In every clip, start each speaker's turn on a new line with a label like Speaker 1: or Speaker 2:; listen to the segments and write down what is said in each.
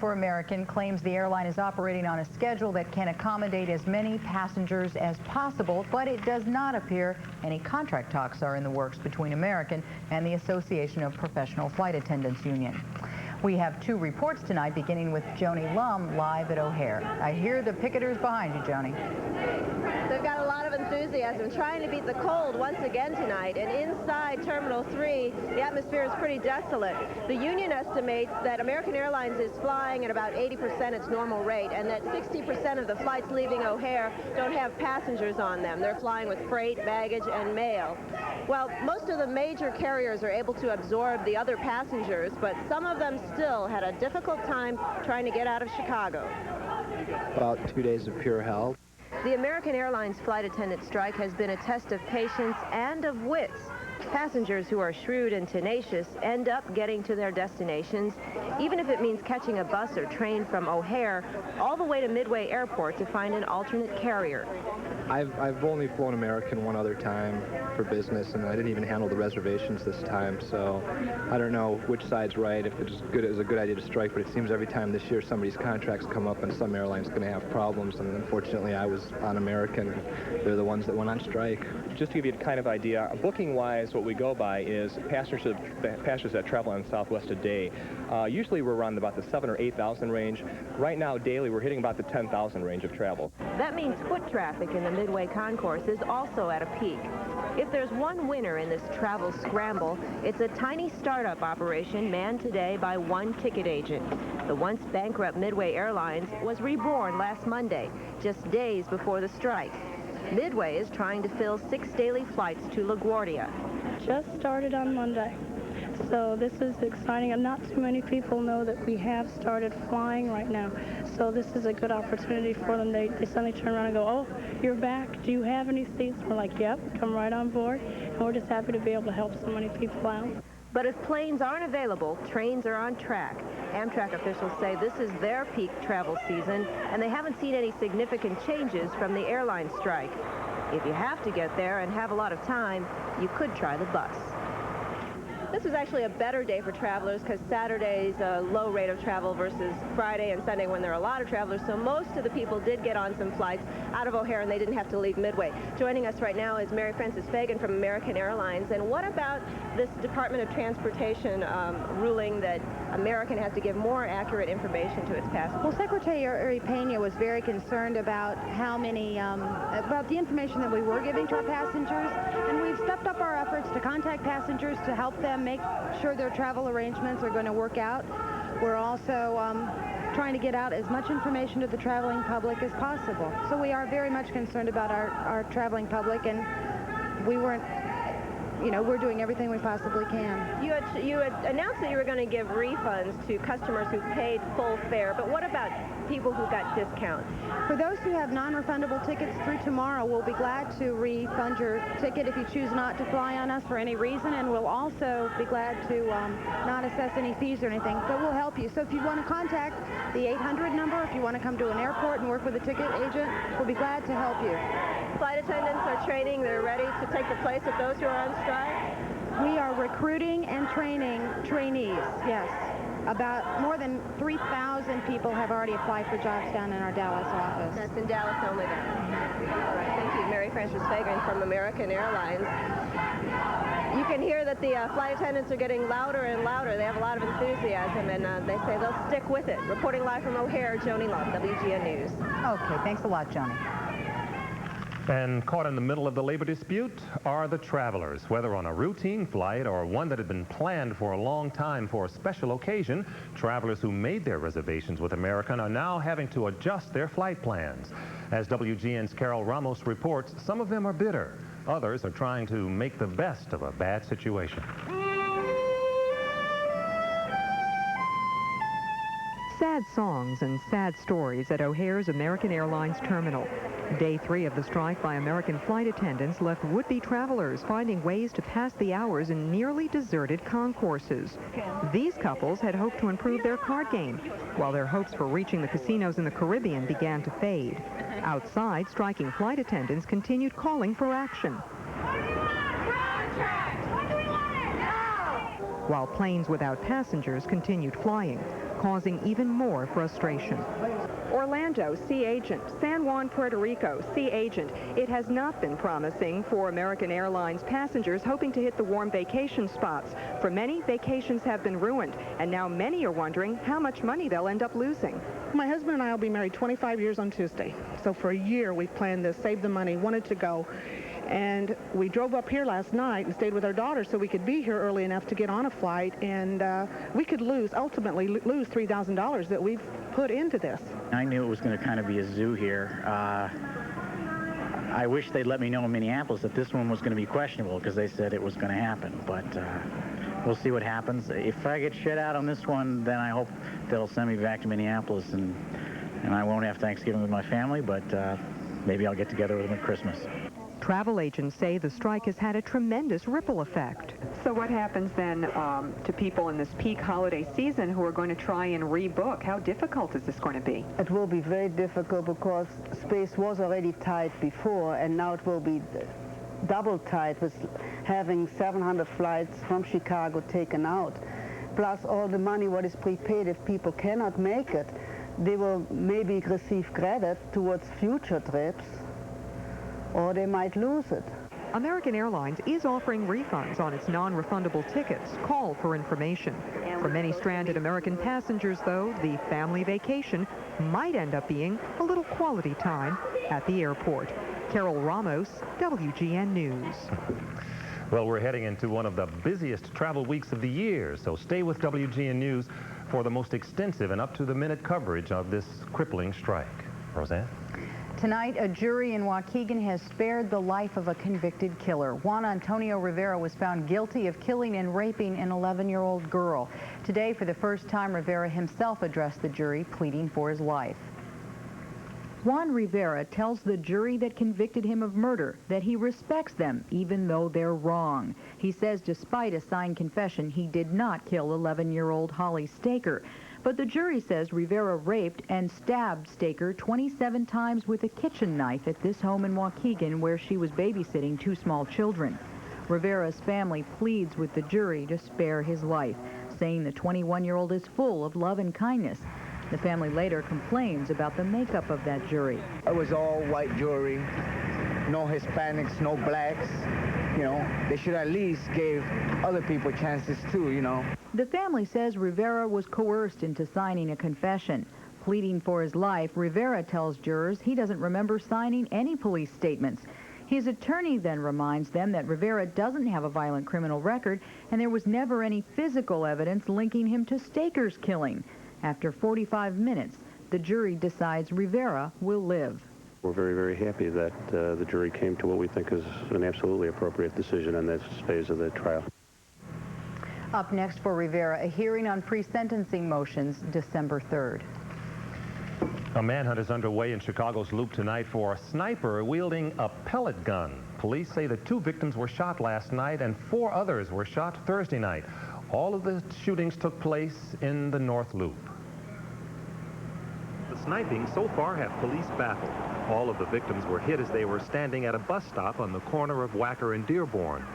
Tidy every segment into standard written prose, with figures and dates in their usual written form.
Speaker 1: for American claims the airline is operating on a schedule that can accommodate as many passengers as possible, but it does not appear any contract talks are in the works between American and the Association of Professional Flight Attendants Union. We have two reports tonight, beginning with Joni Lum live at O'Hare. I hear the picketers behind you, Joni.
Speaker 2: They've got a lot of enthusiasm trying to beat the cold once again tonight, and inside Terminal 3 the atmosphere is pretty desolate. The union estimates that American Airlines is flying at about 80% its normal rate, and that 60% of the flights leaving O'Hare don't have passengers on them. They're flying with freight, baggage, and mail. Well, most of the major carriers are able to absorb the other passengers, but some of them still had a difficult time trying to get out of Chicago.
Speaker 3: About 2 days of pure hell.
Speaker 2: The American Airlines flight attendant strike has been a test of patience and of wits. Passengers who are shrewd and tenacious end up getting to their destinations, even if it means catching a bus or train from O'Hare all the way to Midway Airport to find an alternate carrier.
Speaker 3: I've only flown American one other time for business, and I didn't even handle the reservations this time, so I don't know which side's right, if it was a good idea to strike, but it seems every time this year somebody's contracts come up and some airline's going to have problems, and unfortunately I was on American, and they're the ones that went on strike.
Speaker 4: Just to give you a kind of idea, booking-wise, what we go by is passengers that travel on Southwest today. Usually we're around about the 7,000 or 8,000 range. Right now, daily, we're hitting about the 10,000 range of travel.
Speaker 2: That means foot traffic in the Midway concourse is also at a peak. If there's one winner in this travel scramble, it's a tiny startup operation manned today by one ticket agent. The once bankrupt Midway Airlines was reborn last Monday, just days before the strike. Midway is trying to fill 6 daily flights to LaGuardia.
Speaker 5: Just started on Monday, so this is exciting, and not too many people know that we have started flying right now. So this is a good opportunity for them. They suddenly turn around and go, "Oh, you're back. Do you have any seats?" We're like, "Yep, come right on board." And we're just happy to be able to help so many people out.
Speaker 2: But if planes aren't available, trains are on track. Amtrak officials say this is their peak travel season, and they haven't seen any significant changes from the airline strike. If you have to get there and have a lot of time, you could try the bus. This was actually a better day for travelers because Saturday's a low rate of travel versus Friday and Sunday when there are a lot of travelers. So most of the people did get on some flights out of O'Hare and they didn't have to leave Midway. Joining us right now is Mary Frances Fagan from American Airlines. And what about this Department of Transportation ruling that American has to give more accurate information to its passengers?
Speaker 6: Well, Secretary Pena was very concerned about how many, about the information that we were giving to our passengers. And we've stepped up our efforts to contact passengers to help them make sure their travel arrangements are going to work out. We're also trying to get out as much information to the traveling public as possible. So we are very much concerned about our traveling public, and we weren't, you know, we're doing everything we possibly can.
Speaker 2: You had announced that you were going to give refunds to customers who paid full fare, but what about people who got discounts?
Speaker 6: For those who have non-refundable tickets through tomorrow, we'll be glad to refund your ticket if you choose not to fly on us for any reason, and we'll also be glad to not assess any fees or anything, but we'll help you. So if you want to contact the 800 number, if you want to come to an airport and work with a ticket agent, we'll be glad to help you.
Speaker 2: Flight attendants are training. They're ready to take the place of those who are on strike?
Speaker 6: We are recruiting and training trainees, yes. About more than 3,000 people have already applied for jobs down in our Dallas office.
Speaker 2: That's in Dallas only then. All right, thank you. Mary Frances Fagan from American Airlines. You can hear that the flight attendants are getting louder and louder. They have a lot of enthusiasm, and they say they'll stick with it. Reporting live from O'Hare, Joni Lum, WGN News.
Speaker 1: Okay, thanks a lot, Joni.
Speaker 7: And caught in the middle of the labor dispute are the travelers. Whether on a routine flight or one that had been planned for a long time for a special occasion, travelers who made their reservations with American are now having to adjust their flight plans. As WGN's Carol Ramos reports, some of them are bitter. Others are trying to make the best of a bad situation.
Speaker 8: Sad songs and sad stories at O'Hare's American Airlines terminal. Day 3 of the strike by American flight attendants left would-be travelers finding ways to pass the hours in nearly deserted concourses. These couples had hoped to improve their card game, while their hopes for reaching the casinos in the Caribbean began to fade. Outside, striking flight attendants continued calling for action. While planes without passengers continued flying. causing even more frustration.
Speaker 9: Orlando, sea agent. San Juan, Puerto Rico, sea agent. It has not been promising for American Airlines passengers hoping to hit the warm vacation spots. For many, vacations have been ruined, and now many are wondering how much money they'll end up losing.
Speaker 10: My husband and I will be married 25 years on Tuesday. So for a year, we've planned this, saved the money, wanted to go. And we drove up here last night and stayed with our daughter so we could be here early enough to get on a flight, and we could ultimately lose $3,000 that we've put into this.
Speaker 11: I knew it was going to kind of be a zoo here. I wish they'd let me know in Minneapolis that this one was going to be questionable, because they said it was going to happen, but we'll see what happens. If I get shut out on this one, then I hope they'll send me back to Minneapolis, and I won't have Thanksgiving with my family, but maybe I'll get together with them at Christmas.
Speaker 8: Travel agents say the strike has had a tremendous ripple effect.
Speaker 12: So what happens then to people in this peak holiday season who are going to try and rebook? How difficult is this going to be?
Speaker 13: It will be very difficult because space was already tight before, and now it will be double tight with having 700 flights from Chicago taken out. Plus all the money what is prepaid. If people cannot make it, they will maybe receive credit towards future trips, or they might lose it.
Speaker 8: American Airlines is offering refunds on its non-refundable tickets. Call for information. For many stranded American passengers, though, the family vacation might end up being a little quality time at the airport. Carol Ramos, WGN News.
Speaker 7: Well, we're heading into one of the busiest travel weeks of the year, so stay with WGN News for the most extensive and up-to-the-minute coverage of this crippling strike. Roseanne?
Speaker 1: Tonight, a jury in Waukegan has spared the life of a convicted killer. Juan Antonio Rivera was found guilty of killing and raping an 11-year-old girl. Today, for the first time, Rivera himself addressed the jury, pleading for his life. Juan Rivera tells the jury that convicted him of murder that he respects them, even though they're wrong. He says despite a signed confession, he did not kill 11-year-old Holly Staker. But the jury says Rivera raped and stabbed Staker 27 times with a kitchen knife at this home in Waukegan where she was babysitting two small children. Rivera's family pleads with the jury to spare his life, saying the 21-year-old is full of love and kindness. The family later complains about the makeup of that jury.
Speaker 14: It was all white jury, no Hispanics, no blacks. You know, they should at least give other people chances too, you know.
Speaker 1: The family says Rivera was coerced into signing a confession. Pleading for his life, Rivera tells jurors he doesn't remember signing any police statements. His attorney then reminds them that Rivera doesn't have a violent criminal record and there was never any physical evidence linking him to Staker's killing. After 45 minutes, the jury decides Rivera will live.
Speaker 15: We're very, very happy that the jury came to what we think is an absolutely appropriate decision in this phase of the trial.
Speaker 1: Up next for Rivera, a hearing on pre-sentencing motions December 3rd.
Speaker 7: A manhunt is underway in Chicago's Loop tonight for a sniper wielding a pellet gun. Police say the 2 victims were shot last night and 4 others were shot Thursday night. All of the shootings took place in the North Loop. The sniping so far have police baffled. All of the victims were hit as they were standing at a bus stop on the corner of Wacker and Dearborn.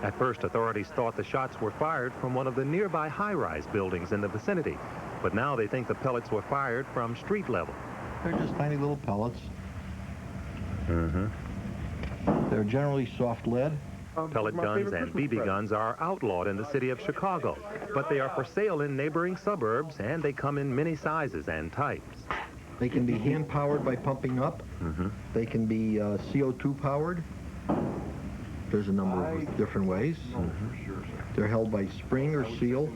Speaker 7: At first, authorities thought the shots were fired from one of the nearby high-rise buildings in the vicinity. But now they think the pellets were fired from street level.
Speaker 16: They're just tiny little pellets.
Speaker 7: Mm-hmm.
Speaker 16: They're generally soft lead.
Speaker 7: Pellet guns and BB guns are outlawed in the city of Chicago, but they are for sale in neighboring suburbs, and they come in many sizes and types.
Speaker 16: They can be hand-powered by pumping up.
Speaker 7: Mm-hmm.
Speaker 16: They can be CO2-powered. There's a number of different ways.
Speaker 7: Mm-hmm.
Speaker 16: They're held by spring or seal.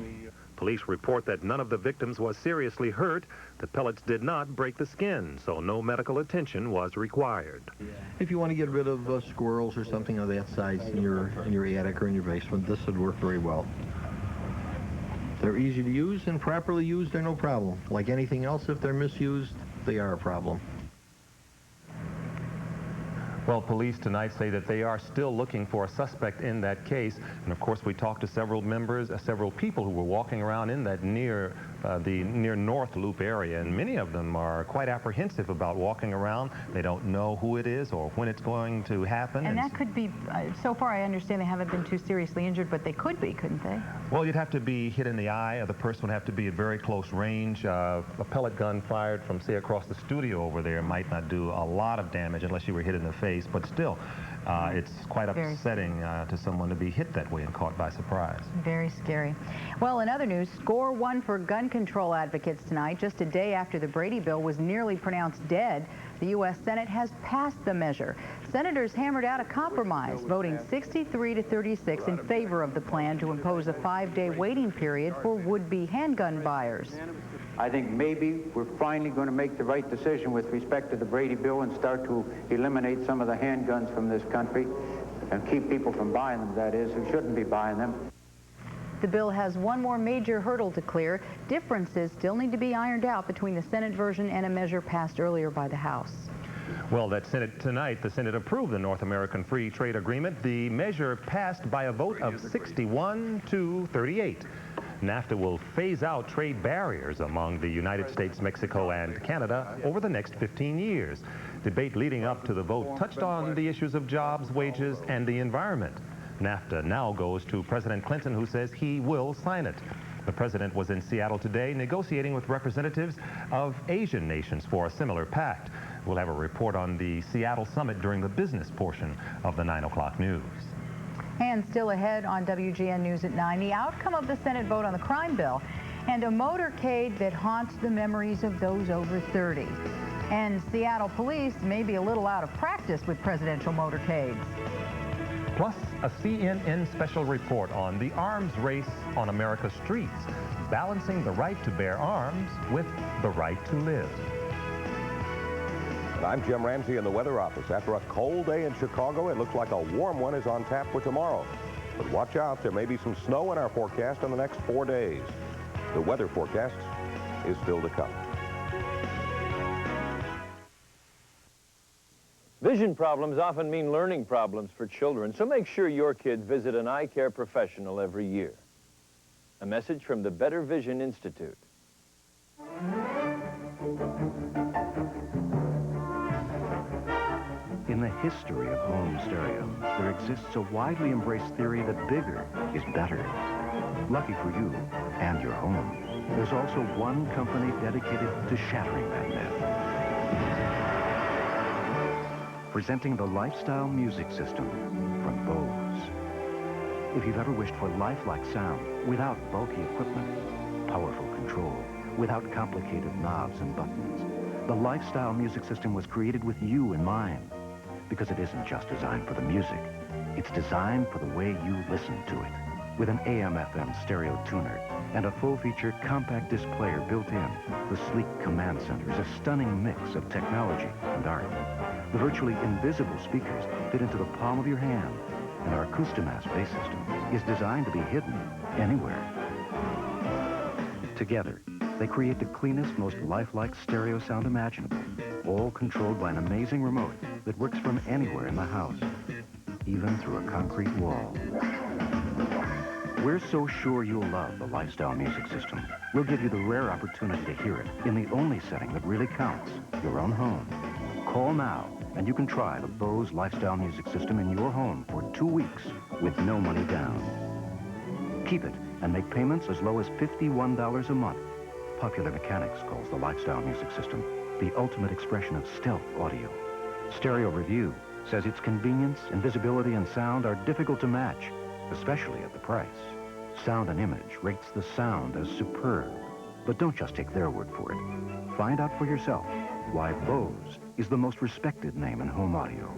Speaker 7: Police report that none of the victims was seriously hurt. The pellets did not break the skin, so no medical attention was required.
Speaker 16: If you want to get rid of squirrels or something of that size in your attic or in your basement, this would work very well. They're easy to use, and properly used, they're no problem. Like anything else, if they're misused, they are a problem.
Speaker 7: Well, police tonight say that they are still looking for a suspect in that case. And of course, we talked to several people who were walking around in that the near North Loop area, and many of them are quite apprehensive about walking around. They don't know who it is or when it's going to happen.
Speaker 1: And that could be, so far I understand they haven't been too seriously injured, but they could be, couldn't they?
Speaker 7: Well, you'd have to be hit in the eye, or the person would have to be at very close range. A pellet gun fired from, say, across the studio over there might not do a lot of damage unless you were hit in the face, but still, it's quite upsetting to someone to be hit that way and caught by surprise.
Speaker 1: Very scary. Well, in other news, score one for gun control advocates tonight. Just a day after the Brady Bill was nearly pronounced dead, the U.S. Senate has passed the measure. Senators hammered out a compromise, voting 63 to 36 in favor of the plan to impose a 5-day waiting period for would-be handgun buyers.
Speaker 17: I think maybe we're finally going to make the right decision with respect to the Brady Bill and start to eliminate some of the handguns from this country and keep people from buying them, that is, who shouldn't be buying them.
Speaker 1: The bill has one more major hurdle to clear. Differences still need to be ironed out between the Senate version and a measure passed earlier by the House.
Speaker 7: Well, the Senate approved the North American Free Trade Agreement. The measure passed by a vote of 61 to 38. NAFTA will phase out trade barriers among the United States, Mexico, and Canada over the next 15 years. Debate leading up to the vote touched on the issues of jobs, wages, and the environment. NAFTA now goes to President Clinton, who says he will sign it. The president was in Seattle today negotiating with representatives of Asian nations for a similar pact. We'll have a report on the Seattle summit during the business portion of the 9 o'clock news.
Speaker 1: And still ahead on WGN News at 9, the outcome of the Senate vote on the crime bill and a motorcade that haunts the memories of those over 30. And Seattle police may be a little out of practice with presidential motorcades.
Speaker 7: Plus, a CNN special report on the arms race on America's streets, balancing the right to bear arms with the right to live.
Speaker 18: I'm Jim Ramsey in the weather office. After a cold day in Chicago, it looks like a warm one is on tap for tomorrow. But watch out, there may be some snow in our forecast in the next 4 days. The weather forecast is still to come.
Speaker 19: Vision problems often mean learning problems for children, so make sure your kids visit an eye care professional every year. A message from the Better Vision Institute.
Speaker 20: In the history of home stereo, there exists a widely embraced theory that bigger is better. Lucky for you and your home, there's also one company dedicated to shattering that myth. Presenting the Lifestyle Music System from Bose. If you've ever wished for lifelike sound without bulky equipment, powerful control, without complicated knobs and buttons, the Lifestyle Music System was created with you in mind. Because it isn't just designed for the music, it's designed for the way you listen to it. With an AM/FM stereo tuner and a full-feature compact disc player built in, the sleek command center is a stunning mix of technology and art. The virtually invisible speakers fit into the palm of your hand, and our Acoustimass bass system is designed to be hidden anywhere. Together, they create the cleanest, most lifelike stereo sound imaginable, all controlled by an amazing remote that works from anywhere in the house, even through a concrete wall. We're so sure you'll love the Lifestyle Music System. We'll give you the rare opportunity to hear it in the only setting that really counts, your own home. Call now, and you can try the Bose Lifestyle Music System in your home for 2 weeks with no money down. Keep it and make payments as low as $51 a month. Popular Mechanics calls the Lifestyle Music System the ultimate expression of stealth audio. Stereo Review says its convenience, invisibility, and sound are difficult to match, especially at the price. Sound and Image rates the sound as superb. But don't just take their word for it. Find out for yourself why Bose is the most respected name in home audio.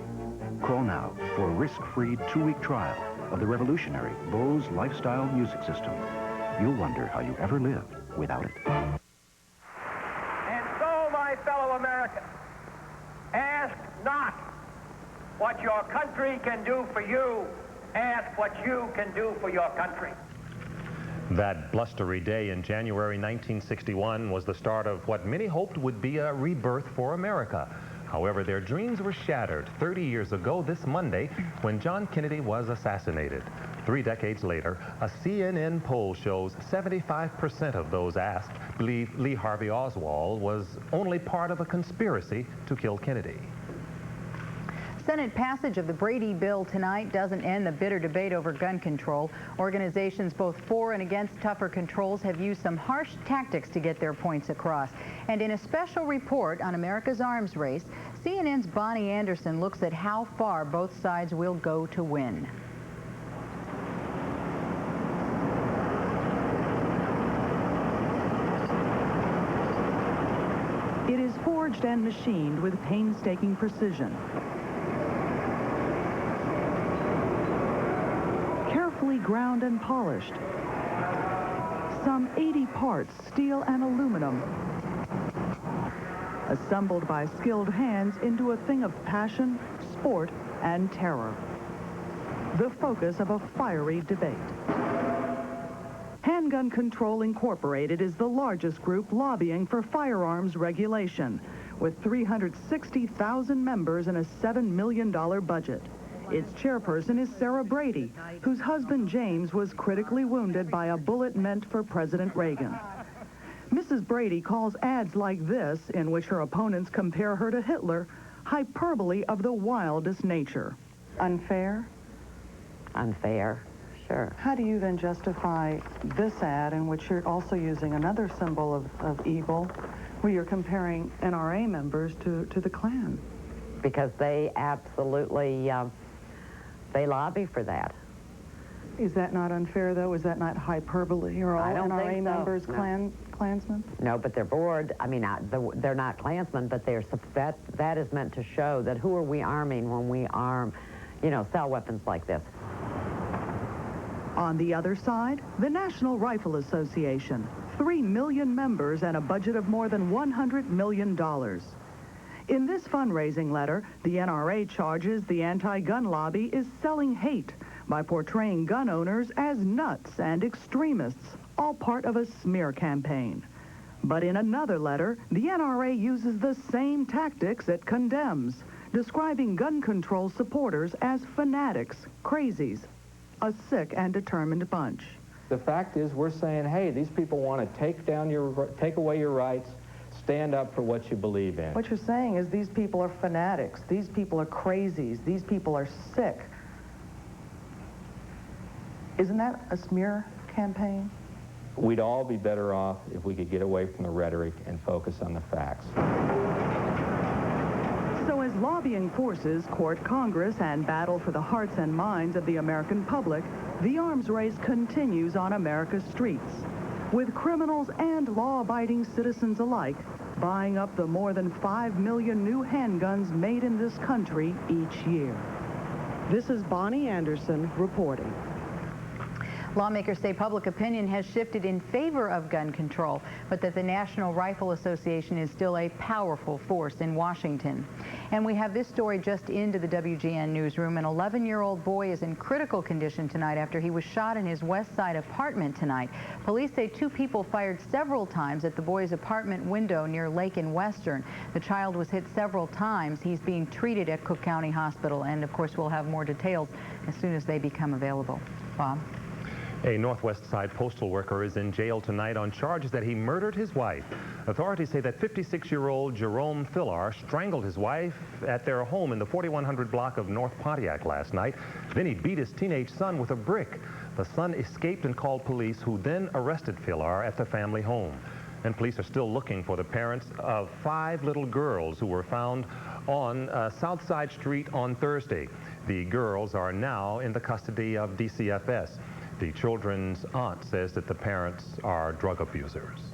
Speaker 20: Call now for a risk-free 2-week trial of the revolutionary Bose Lifestyle Music System. You'll wonder how you ever lived without it.
Speaker 21: And so, my fellow Americans, ask not what your country can do for you, ask what you can do for your country.
Speaker 7: That blustery day in January 1961 was the start of what many hoped would be a rebirth for America. However, their dreams were shattered 30 years ago this Monday when John Kennedy was assassinated. 3 decades later, a CNN poll shows 75% of those asked believe Lee Harvey Oswald was only part of a conspiracy to kill Kennedy.
Speaker 1: Senate passage of the Brady Bill tonight doesn't end the bitter debate over gun control. Organizations both for and against tougher controls have used some harsh tactics to get their points across. And in a special report on America's arms race, CNN's Bonnie Anderson looks at how far both sides will go to win.
Speaker 3: It is forged and machined with painstaking precision. Carefully ground and polished. Some 80 parts, steel and aluminum, assembled by skilled hands into a thing of passion, sport, and terror. The focus of a fiery debate. Handgun Control Incorporated is the largest group lobbying for firearms regulation, with 360,000 members and a $7 million budget. Its chairperson is Sarah Brady, whose husband James was critically wounded by a bullet meant for President Reagan. Mrs. Brady calls ads like this, in which her opponents compare her to Hitler, hyperbole of the wildest nature. Unfair?
Speaker 22: Unfair, sure.
Speaker 3: How do you then justify this ad, in which you're also using another symbol of evil, where you're comparing NRA members to the Klan?
Speaker 22: Because they absolutely, they lobby for that.
Speaker 3: Is that not unfair, though? Is that not hyperbole? Are all NRA members Klansmen?
Speaker 22: No, but they're bored. I mean, they're not Klansmen, but that is meant to show that who are we arming when we arm, sell weapons like this.
Speaker 3: On the other side, the National Rifle Association, 3 million members and a budget of more than $100 million. In this fundraising letter, the NRA charges the anti-gun lobby is selling hate by portraying gun owners as nuts and extremists, all part of a smear campaign. But in another letter, the NRA uses the same tactics it condemns, describing gun control supporters as fanatics, crazies, a sick and determined bunch.
Speaker 23: The fact is, we're saying, hey, these people want to take away your rights, stand up for what you believe in.
Speaker 3: What you're saying is these people are fanatics, these people are crazies, these people are sick. Isn't that a smear campaign?
Speaker 23: We'd all be better off if we could get away from the rhetoric and focus on the facts.
Speaker 3: So as lobbying forces court Congress and battle for the hearts and minds of the American public, the arms race continues on America's streets, with criminals and law-abiding citizens alike buying up the more than 5 million new handguns made in this country each year. This is Bonnie Anderson reporting.
Speaker 1: Lawmakers say public opinion has shifted in favor of gun control, but that the National Rifle Association is still a powerful force in Washington. And we have this story just into the WGN newsroom. An 11-year-old boy is in critical condition tonight after he was shot in his West Side apartment tonight. Police say 2 people fired several times at the boy's apartment window near Lake and Western. The child was hit several times. He's being treated at Cook County Hospital, and of course we'll have more details as soon as they become available. Bob?
Speaker 7: A Northwest Side postal worker is in jail tonight on charges that he murdered his wife. Authorities say that 56-year-old Jerome Fillar strangled his wife at their home in the 4100 block of North Pontiac last night. Then he beat his teenage son with a brick. The son escaped and called police, who then arrested Fillar at the family home. And police are still looking for the parents of 5 little girls who were found on Southside Street on Thursday. The girls are now in the custody of DCFS. The children's aunt says that the parents are drug abusers.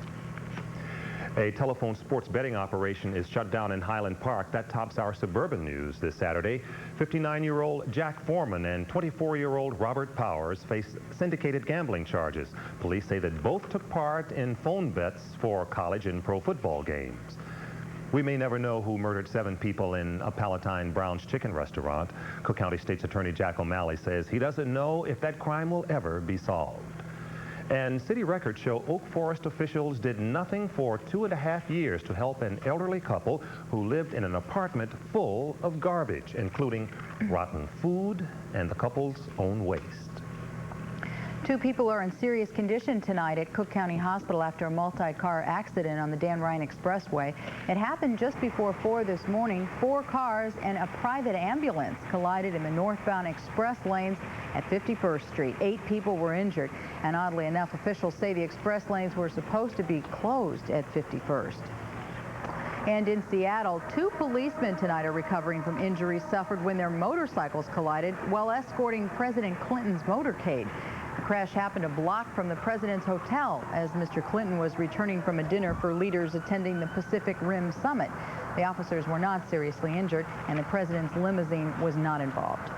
Speaker 7: A telephone sports betting operation is shut down in Highland Park. That tops our suburban news this Saturday. 59-year-old Jack Foreman and 24-year-old Robert Powers face syndicated gambling charges. Police say that both took part in phone bets for college and pro football games. We may never know who murdered 7 people in a Palatine Brown's Chicken restaurant. Cook County State's Attorney Jack O'Malley says he doesn't know if that crime will ever be solved. And city records show Oak Forest officials did nothing for 2.5 years to help an elderly couple who lived in an apartment full of garbage, including rotten food and the couple's own waste.
Speaker 1: 2 people are in serious condition tonight at Cook County Hospital after a multi-car accident on the Dan Ryan Expressway. It happened just before 4 this morning. 4 cars and a private ambulance collided in the northbound express lanes at 51st Street. 8 people were injured, and oddly enough, officials say the express lanes were supposed to be closed at 51st. And in Seattle, 2 policemen tonight are recovering from injuries suffered when their motorcycles collided while escorting President Clinton's motorcade. The crash happened a block from the president's hotel as Mr. Clinton was returning from a dinner for leaders attending the Pacific Rim Summit. The officers were not seriously injured, and the president's limousine was not involved.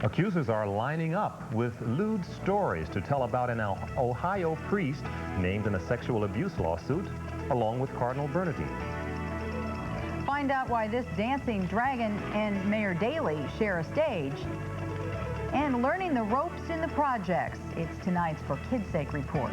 Speaker 7: Accusers are lining up with lewd stories to tell about an Ohio priest named in a sexual abuse lawsuit, along with Cardinal Bernardine.
Speaker 1: Find out why this dancing dragon and Mayor Daley share a stage, and learning the ropes in the projects. It's tonight's For Kids' Sake report.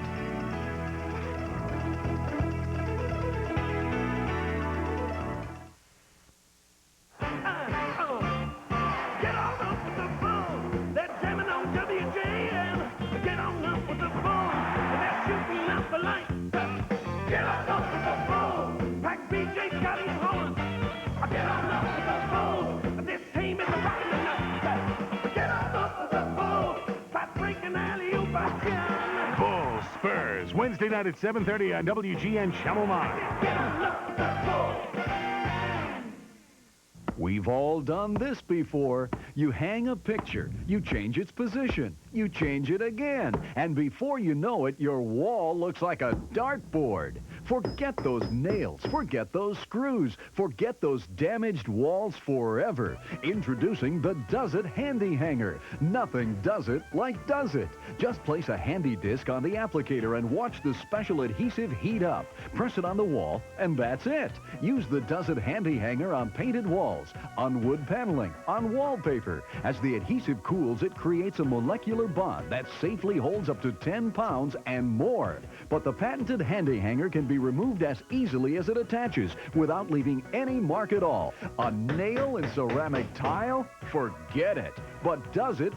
Speaker 4: Get on up with the fun. They're jamming on WGN. Get on up with the fun. They're shooting out the light. Get on up with the fun. Pack BJ's got his horn. Get on up with the fun. This team is rocking the night. Get on up with the fun. Try breaking alley-oop action.
Speaker 5: Bulls Spurs, Wednesday night at 7:30 on WGN Channel 9.
Speaker 4: Get on up with the fun.
Speaker 6: We've all done this before. You hang a picture, you change its position, you change it again, and before you know it, your wall looks like a dartboard. Forget those nails, forget those screws, forget those damaged walls forever. Introducing the Does It Handy Hanger. Nothing does it like Does It. Just place a handy disc on the applicator and watch the special adhesive heat up. Press it on the wall, and that's it. Use the Does It Handy Hanger on painted walls, on wood paneling, on wallpaper. As the adhesive cools, it creates a molecular bond that safely holds up to 10 pounds and more. But the patented handy hanger can be removed as easily as it attaches without leaving any mark at all. A nail in ceramic tile? Forget it. But does it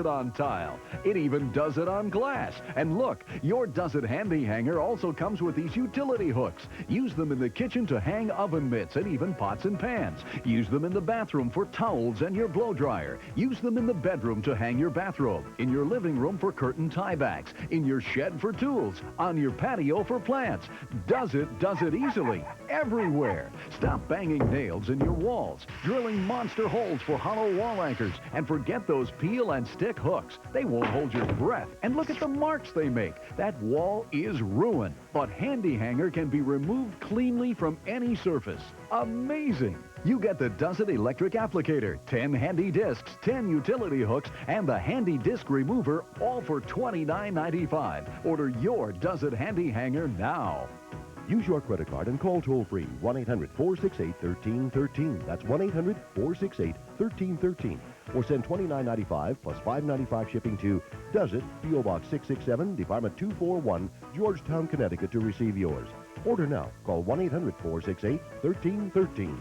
Speaker 6: on tile. It even does it on glass. And look, your Does It Handy Hanger also comes with these utility hooks. Use them in the kitchen to hang oven mitts and even pots and pans. Use them in the bathroom for towels and your blow dryer. Use them in the bedroom to hang your bathrobe, in your living room for curtain tiebacks, in your shed for tools, on your patio for plants. Does it easily, everywhere. Stop banging nails in your walls, drilling monster holes for hollow wall anchors, and forget those peel and stick hooks. They won't hold your breath. And look at the marks they make. That wall is ruined. But Handy Hanger can be removed cleanly from any surface. Amazing! You get the Does It electric applicator, 10 handy discs, 10 utility hooks, and the handy disc remover, all for $29.95. Order your Does It Handy Hanger now.
Speaker 18: Use your credit card and call toll-free 1-800-468-1313. That's 1-800-468-1313. Or send $29.95 plus $5.95 shipping to Does It, P.O. Box 667, Department 241, Georgetown, Connecticut to receive yours. Order now. Call 1-800-468-1313.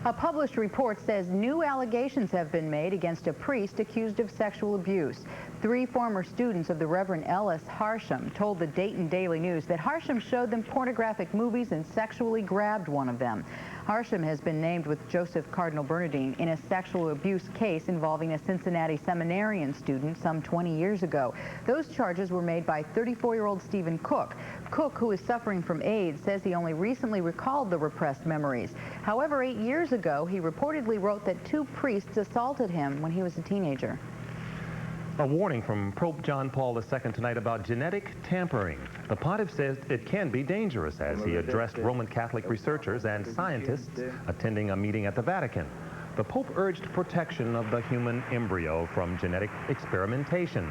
Speaker 1: A published report says new allegations have been made against a priest accused of sexual abuse. 3 former students of the Reverend Ellis Harsham told the Dayton Daily News that Harsham showed them pornographic movies and sexually grabbed one of them. Harsham has been named with Joseph Cardinal Bernardine in a sexual abuse case involving a Cincinnati seminarian student some 20 years ago. Those charges were made by 34-year-old Stephen Cook. Cook, who is suffering from AIDS, says he only recently recalled the repressed memories. However, 8 years ago, he reportedly wrote that 2 priests assaulted him when he was a teenager.
Speaker 7: A warning from Pope John Paul II tonight about genetic tampering. The pontiff says it can be dangerous as he addressed Roman Catholic researchers and scientists attending a meeting at the Vatican. The Pope urged protection of the human embryo from genetic experimentation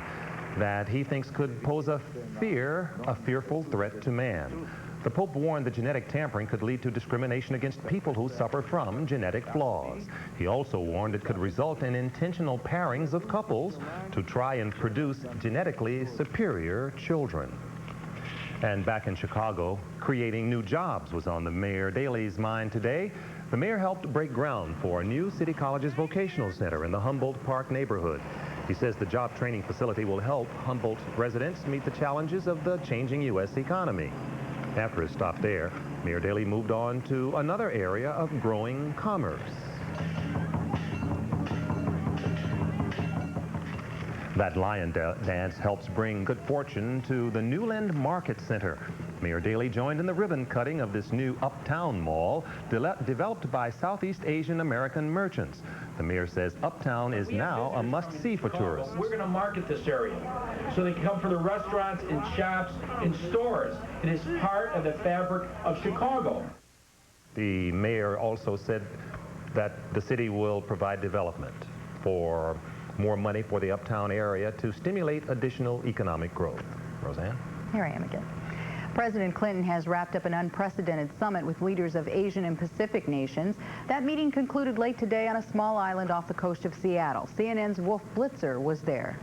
Speaker 7: that he thinks could pose a fearful threat to man. The Pope warned that genetic tampering could lead to discrimination against people who suffer from genetic flaws. He also warned it could result in intentional pairings of couples to try and produce genetically superior children. And back in Chicago, creating new jobs was on the Mayor Daley's mind today. The mayor helped break ground for a new City College's vocational center in the Humboldt Park neighborhood. He says the job training facility will help Humboldt residents meet the challenges of the changing U.S. economy. After his stop there, Mayor Daley moved on to another area of growing commerce. That lion dance helps bring good fortune to the Newland Market Center. Mayor Daley joined in the ribbon cutting of this new Uptown Mall developed by Southeast Asian American merchants. The mayor says Uptown is now a must-see for tourists.
Speaker 2: We're going to market this area so they can come for the restaurants and shops and stores. It is part of the fabric of Chicago.
Speaker 7: The mayor also said that the city will provide development for more money for the Uptown area to stimulate additional economic growth. Roseanne?
Speaker 1: Here I am again. President Clinton has wrapped up an unprecedented summit with leaders of Asian and Pacific nations. That meeting concluded late today on a small island off the coast of Seattle. CNN's Wolf Blitzer was there.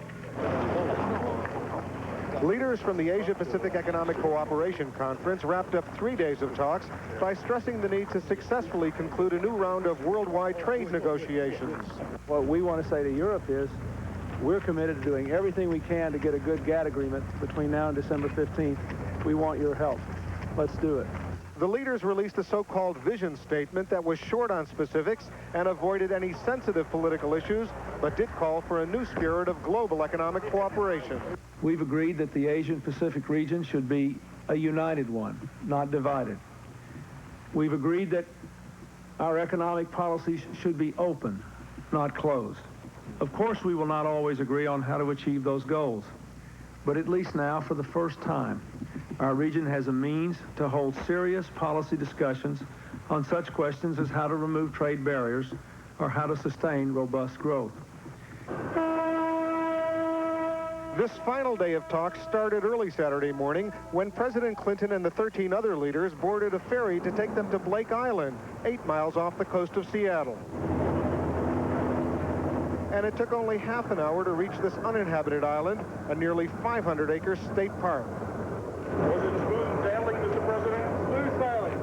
Speaker 9: Leaders from the Asia-Pacific Economic Cooperation Conference wrapped up 3 days of talks by stressing the need to successfully conclude a new round of worldwide trade negotiations.
Speaker 10: What we want to say to Europe is we're committed to doing everything we can to get a good GATT agreement between now and December 15th. We want your help. Let's do it.
Speaker 9: The leaders released a so-called vision statement that was short on specifics and avoided any sensitive political issues, but did call for a new spirit of global economic cooperation.
Speaker 10: We've agreed that the Asian-Pacific region should be a united one, not divided. We've agreed that our economic policies should be open, not closed. Of course, we will not always agree on how to achieve those goals, but at least now, for the first time, our region has a means to hold serious policy discussions on such questions as how to remove trade barriers or how to sustain robust growth.
Speaker 9: This final day of talks started early Saturday morning when President Clinton and the 13 other leaders boarded a ferry to take them to Blake Island, 8 miles off the coast of Seattle. And it took only half an hour to reach this uninhabited island, a nearly 500-acre state park.
Speaker 4: Was it smooth sailing, Mr. President? Smooth sailing.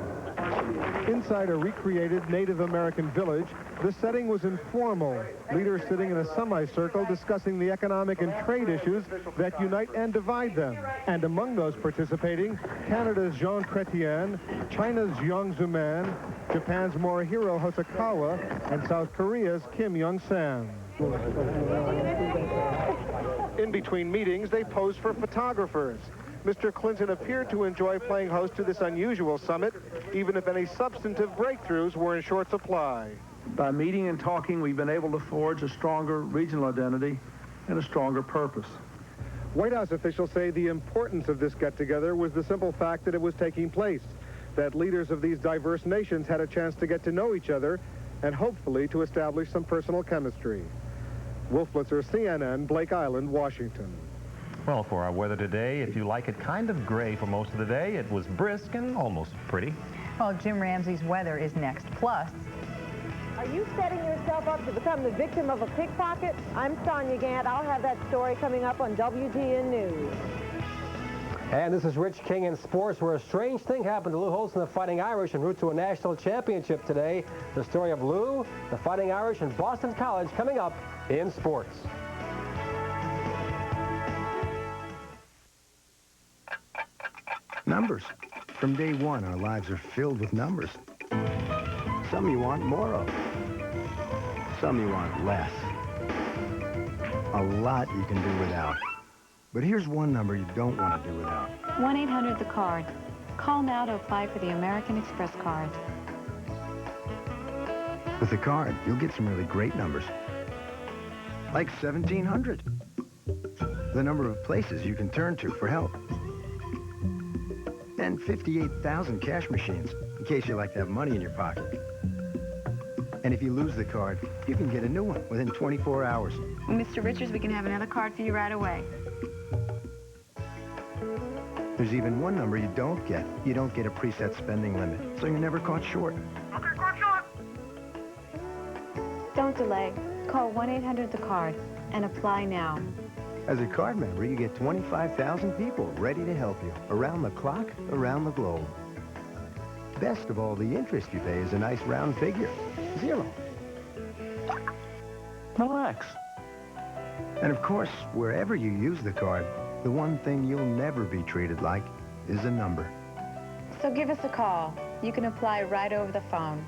Speaker 9: Inside a recreated Native American village, the setting was informal. Leaders sitting in a semicircle discussing the economic and trade issues that unite and divide them. And among those participating, Canada's Jean Chrétien, China's Jiang Zemin, Japan's Morihiro Hosokawa, and South Korea's Kim Young-sam. In between meetings, they posed for photographers. Mr. Clinton appeared to enjoy playing host to this unusual summit, even if any substantive breakthroughs were in short supply.
Speaker 10: By meeting and talking, we've been able to forge a stronger regional identity and a stronger purpose.
Speaker 9: White House officials say the importance of this get-together was the simple fact that it was taking place, that leaders of these diverse nations had a chance to get to know each other and hopefully to establish some personal chemistry. Wolf Blitzer, CNN, Blake Island, Washington.
Speaker 7: Well, for our weather today, if you like it kind of gray for most of the day, it was brisk and almost pretty.
Speaker 1: Well, Jim Ramsey's weather is next. Plus,
Speaker 24: are you setting yourself up to become the victim of a pickpocket? I'm Sonia Gant. I'll have that story coming up on WGN News.
Speaker 25: And this is Rich King in sports, where a strange thing happened to Lou Holtz and the Fighting Irish en route to a national championship today. The story of Lou, the Fighting Irish, and Boston College coming up in sports.
Speaker 26: Numbers. From day one, our lives are filled with numbers. Some you want more of. Some you want less. A lot you can do without. But here's one number you don't want to do without.
Speaker 27: 1-800-THE-CARD. Call now to apply for the American Express card.
Speaker 26: With the card, you'll get some really great numbers. Like 1,700. The number of places you can turn to for help. And 58,000 cash machines, in case you like to have money in your pocket. And if you lose the card, you can get a new one within 24 hours.
Speaker 27: Mr. Richards, we can have another card for you right away.
Speaker 26: There's even one number you don't get. You don't get a preset spending limit, so you're never caught short.
Speaker 4: Okay, caught short.
Speaker 27: Don't delay. Call 1-800-THE-CARD and apply now.
Speaker 26: As a card member, you get 25,000 people ready to help you around the clock, around the globe. Best of all, the interest you pay is a nice round figure. 0.
Speaker 28: Relax.
Speaker 26: And of course, wherever you use the card, the one thing you'll never be treated like is a number.
Speaker 27: So give us a call. You can apply right over the phone.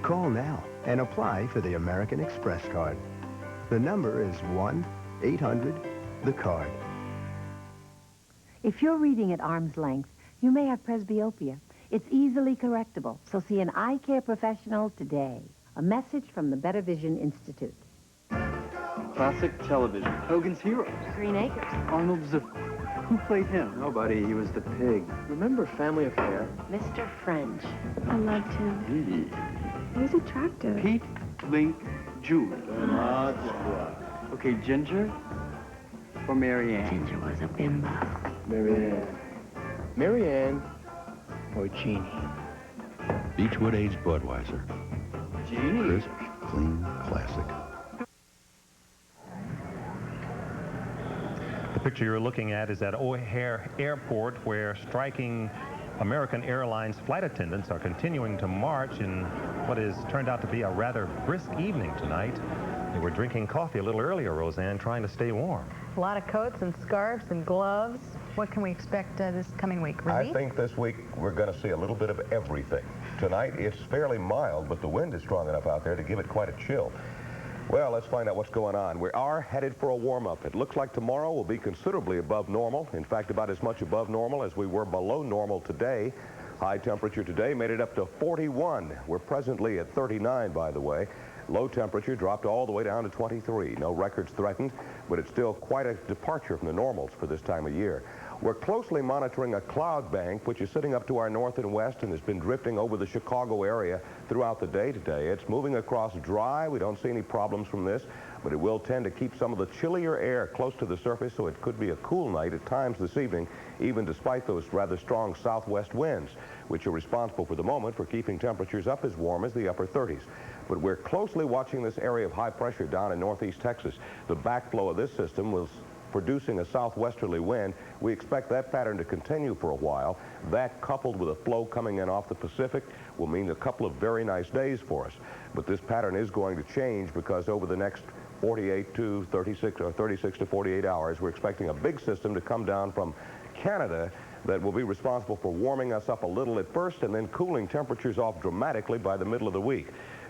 Speaker 26: Call now and apply for the American Express card. The number is 1-800-THE-CARD.
Speaker 8: If you're reading at arm's length, you may have presbyopia. It's easily correctable, so see an eye care professional today. A message from the Better Vision Institute.
Speaker 11: Classic television. Hogan's Heroes.
Speaker 8: Green Acres.
Speaker 11: Arnold's the... Who played him? Nobody. He was the pig. Remember Family Affair?
Speaker 8: Mr. French.
Speaker 12: I loved him. He was attractive.
Speaker 11: Pete, Link, Julie. Okay, Ginger or Mary Ann?
Speaker 8: Ginger was a bimbo.
Speaker 11: Mary Ann. Mary Ann or Jeannie?
Speaker 13: Beechwood aged Budweiser.
Speaker 11: Jeannie.
Speaker 13: Crisp, clean, classic.
Speaker 7: The picture you're looking at is at O'Hare Airport, where striking American Airlines flight attendants are continuing to march in what has turned out to be a rather brisk evening tonight. They were drinking coffee a little earlier, Roseanne, trying to stay warm.
Speaker 1: A lot of coats and scarves and gloves. What can we expect this coming week?
Speaker 18: I think this week we're going to see a little bit of everything. Tonight it's fairly mild, but the wind is strong enough out there to give it quite a chill. Well, let's find out what's going on. We are headed for a warm-up. It looks like tomorrow will be considerably above normal. In fact, about as much above normal as we were below normal today. High temperature today made it up to 41. We're presently at 39, by the way. Low temperature dropped all the way down to 23. No records threatened, but it's still quite a departure from the normals for this time of year. We're closely monitoring a cloud bank, which is sitting up to our north and west and has been drifting over the Chicago area throughout the day today. It's moving across dry. We don't see any problems from this, but it will tend to keep some of the chillier air close to the surface, so it could be a cool night at times this evening, even despite those rather strong southwest winds, which are responsible for the moment for keeping temperatures up as warm as the upper 30s. But we're closely watching this area of high pressure down in northeast Texas. The backflow of this system was producing a southwesterly wind. We expect that pattern to continue for a while. That, coupled with a flow coming in off the Pacific, will mean a couple of very nice days for us. But this pattern is going to change because over the next 48 to 36 or 36 to 48 hours, we're expecting a big system to come down from Canada that will be responsible for warming us up a little at first and then cooling temperatures off dramatically by the middle of the week.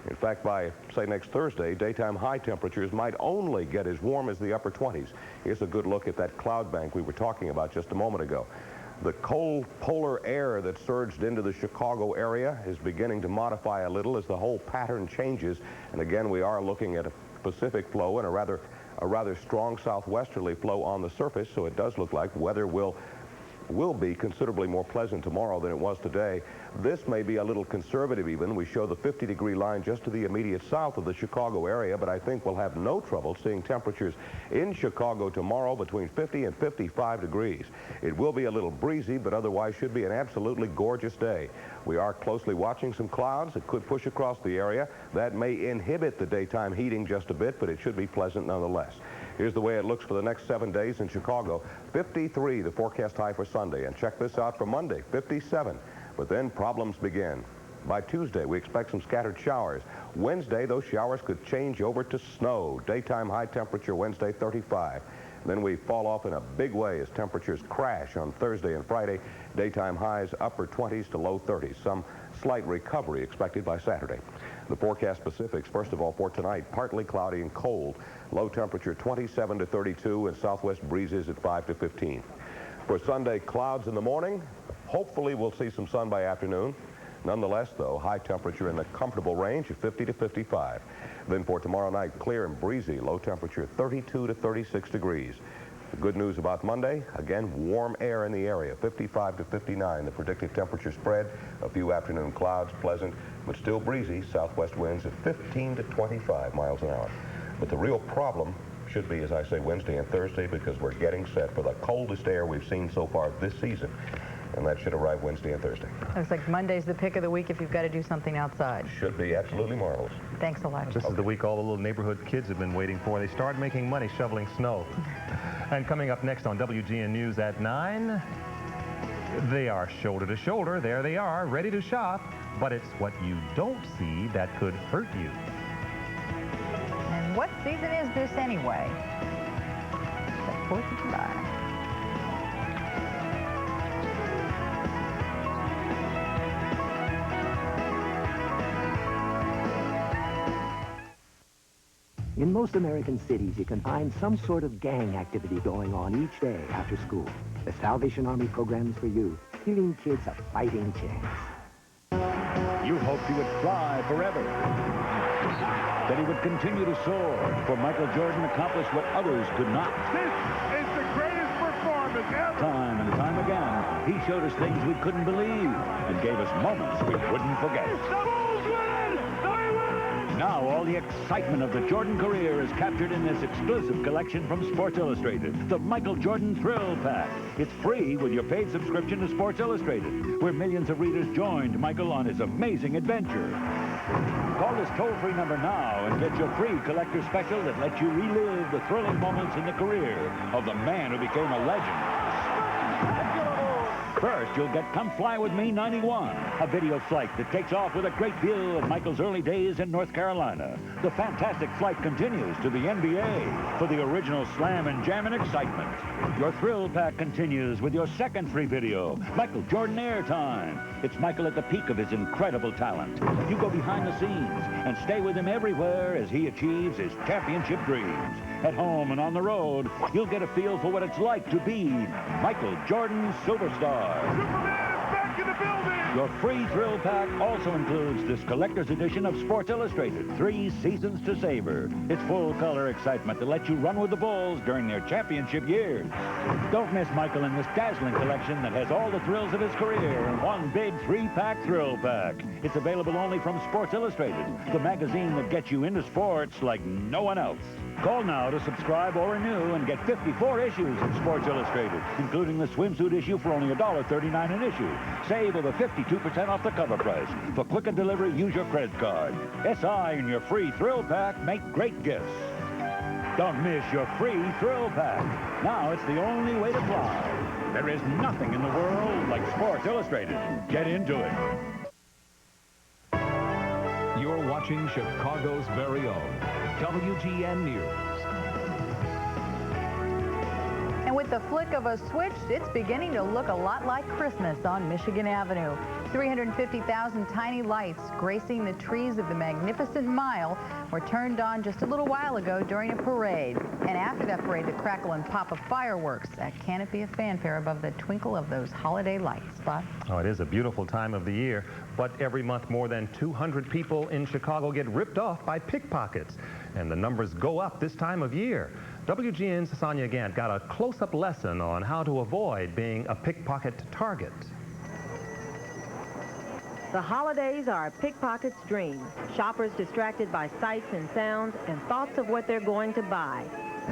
Speaker 18: In fact, by, say, next Thursday, daytime high temperatures might only get as warm as the upper 20s. Here's a good look at that cloud bank we were talking about just a moment ago. The cold polar air that surged into the Chicago area is beginning to modify a little as the whole pattern changes. And again, we are looking at a Pacific flow and a rather strong southwesterly flow on the surface, so it does look like weather will be considerably more pleasant tomorrow than it was today. This may be a little conservative even. We show the 50-degree line just to the immediate south of the Chicago area, but I think we'll have no trouble seeing temperatures in Chicago tomorrow between 50 and 55 degrees. It will be a little breezy, but otherwise should be an absolutely gorgeous day. We are closely watching some clouds that could push across the area. That may inhibit the daytime heating just a bit, but it should be pleasant nonetheless. Here's the way it looks for the next 7 days in Chicago. 53, the forecast high for Sunday. And check this out for Monday, 57. But then problems begin. By Tuesday, we expect some scattered showers. Wednesday, those showers could change over to snow. Daytime high temperature Wednesday, 35. Then we fall off in a big way as temperatures crash on Thursday and Friday. Daytime highs upper 20s to low 30s. Some slight recovery expected by Saturday. The forecast specifics, first of all, for tonight, partly cloudy and cold. Low temperature 27 to 32 and southwest breezes at 5 to 15. For Sunday, clouds in the morning. Hopefully we'll see some sun by afternoon. Nonetheless, though, high temperature in the comfortable range of 50 to 55. Then for tomorrow night, clear and breezy, low temperature 32 to 36 degrees. The good news about Monday, again, warm air in the area, 55 to 59. The predicted temperature spread, a few afternoon clouds, pleasant, but still breezy, southwest winds at 15 to 25 miles an hour. But the real problem should be, as I say, Wednesday and Thursday, because we're getting set for the coldest air we've seen so far this season. And that should arrive Wednesday and Thursday.
Speaker 1: Looks like Monday's the pick of the week if you've got to do something outside.
Speaker 18: Should be absolutely marvelous.
Speaker 1: Thanks a lot.
Speaker 7: This is the week all the little neighborhood kids have been waiting for. They start making money shoveling snow. And coming up next on WGN News at 9, they are shoulder to shoulder. There they are, ready to shop. But it's what you don't see that could hurt you.
Speaker 1: And what season is this anyway? The 4th of July.
Speaker 14: In most American cities, you can find some sort of gang activity going on each day after school. The Salvation Army program's for you, giving kids a fighting chance.
Speaker 6: You hoped he would fly forever, that he would continue to soar, for Michael Jordan accomplished what others could not.
Speaker 5: This is the greatest performance ever.
Speaker 6: Time and time again, he showed us things we couldn't believe and gave us moments we wouldn't forget. Now all the excitement of the Jordan career is captured in this exclusive collection from Sports Illustrated, the Michael Jordan Thrill Pack. It's free with your paid subscription to Sports Illustrated, where millions of readers joined Michael on his amazing adventure. Call this toll-free number now and get your free collector special that lets you relive the thrilling moments in the career of the man who became a legend. First, you'll get Come Fly With Me 91, a video flight that takes off with a great view of Michael's early days in North Carolina. The fantastic flight continues to the NBA for the original slam and jam and excitement. Your thrill pack continues with your second free video, Michael Jordan Airtime. It's Michael at the peak of his incredible talent. You go behind the scenes and stay with him everywhere as he achieves his championship dreams. At home and on the road, you'll get a feel for what it's like to be Michael Jordan Superstar.
Speaker 5: Superman is back in the building!
Speaker 6: Your free thrill pack also includes this collector's edition of Sports Illustrated, 3 Seasons to Savor. It's full-color excitement that lets you run with the Bulls during their championship years. Don't miss Michael in this dazzling collection that has all the thrills of his career in one big 3-pack thrill pack. It's available only from Sports Illustrated, the magazine that gets you into sports like no one else. Call now to subscribe or renew and get 54 issues of Sports Illustrated, including the swimsuit issue for only $1.39 an issue. Save over 52% off the cover price. For quicker delivery, use your credit card. SI and your free thrill pack make great gifts. Don't miss your free thrill pack. Now it's the only way to fly. There is nothing in the world like Sports Illustrated. Get into it.
Speaker 15: You're watching Chicago's very own WGN News.
Speaker 1: And with the flick of a switch, it's beginning to look a lot like Christmas on Michigan Avenue. 350,000 tiny lights gracing the trees of the magnificent mile were turned on just a little while ago during a parade. And after that parade, the crackle and pop of fireworks, that canopy of fanfare above the twinkle of those holiday lights. Spot.
Speaker 7: Oh, it is a beautiful time of the year, but every month more than 200 people in Chicago get ripped off by pickpockets, and the numbers go up this time of year. WGN's Sonia Gant got a close-up lesson on how to avoid being a pickpocket target.
Speaker 24: The holidays are a pickpocket's dream. Shoppers distracted by sights and sounds and thoughts of what they're going to buy.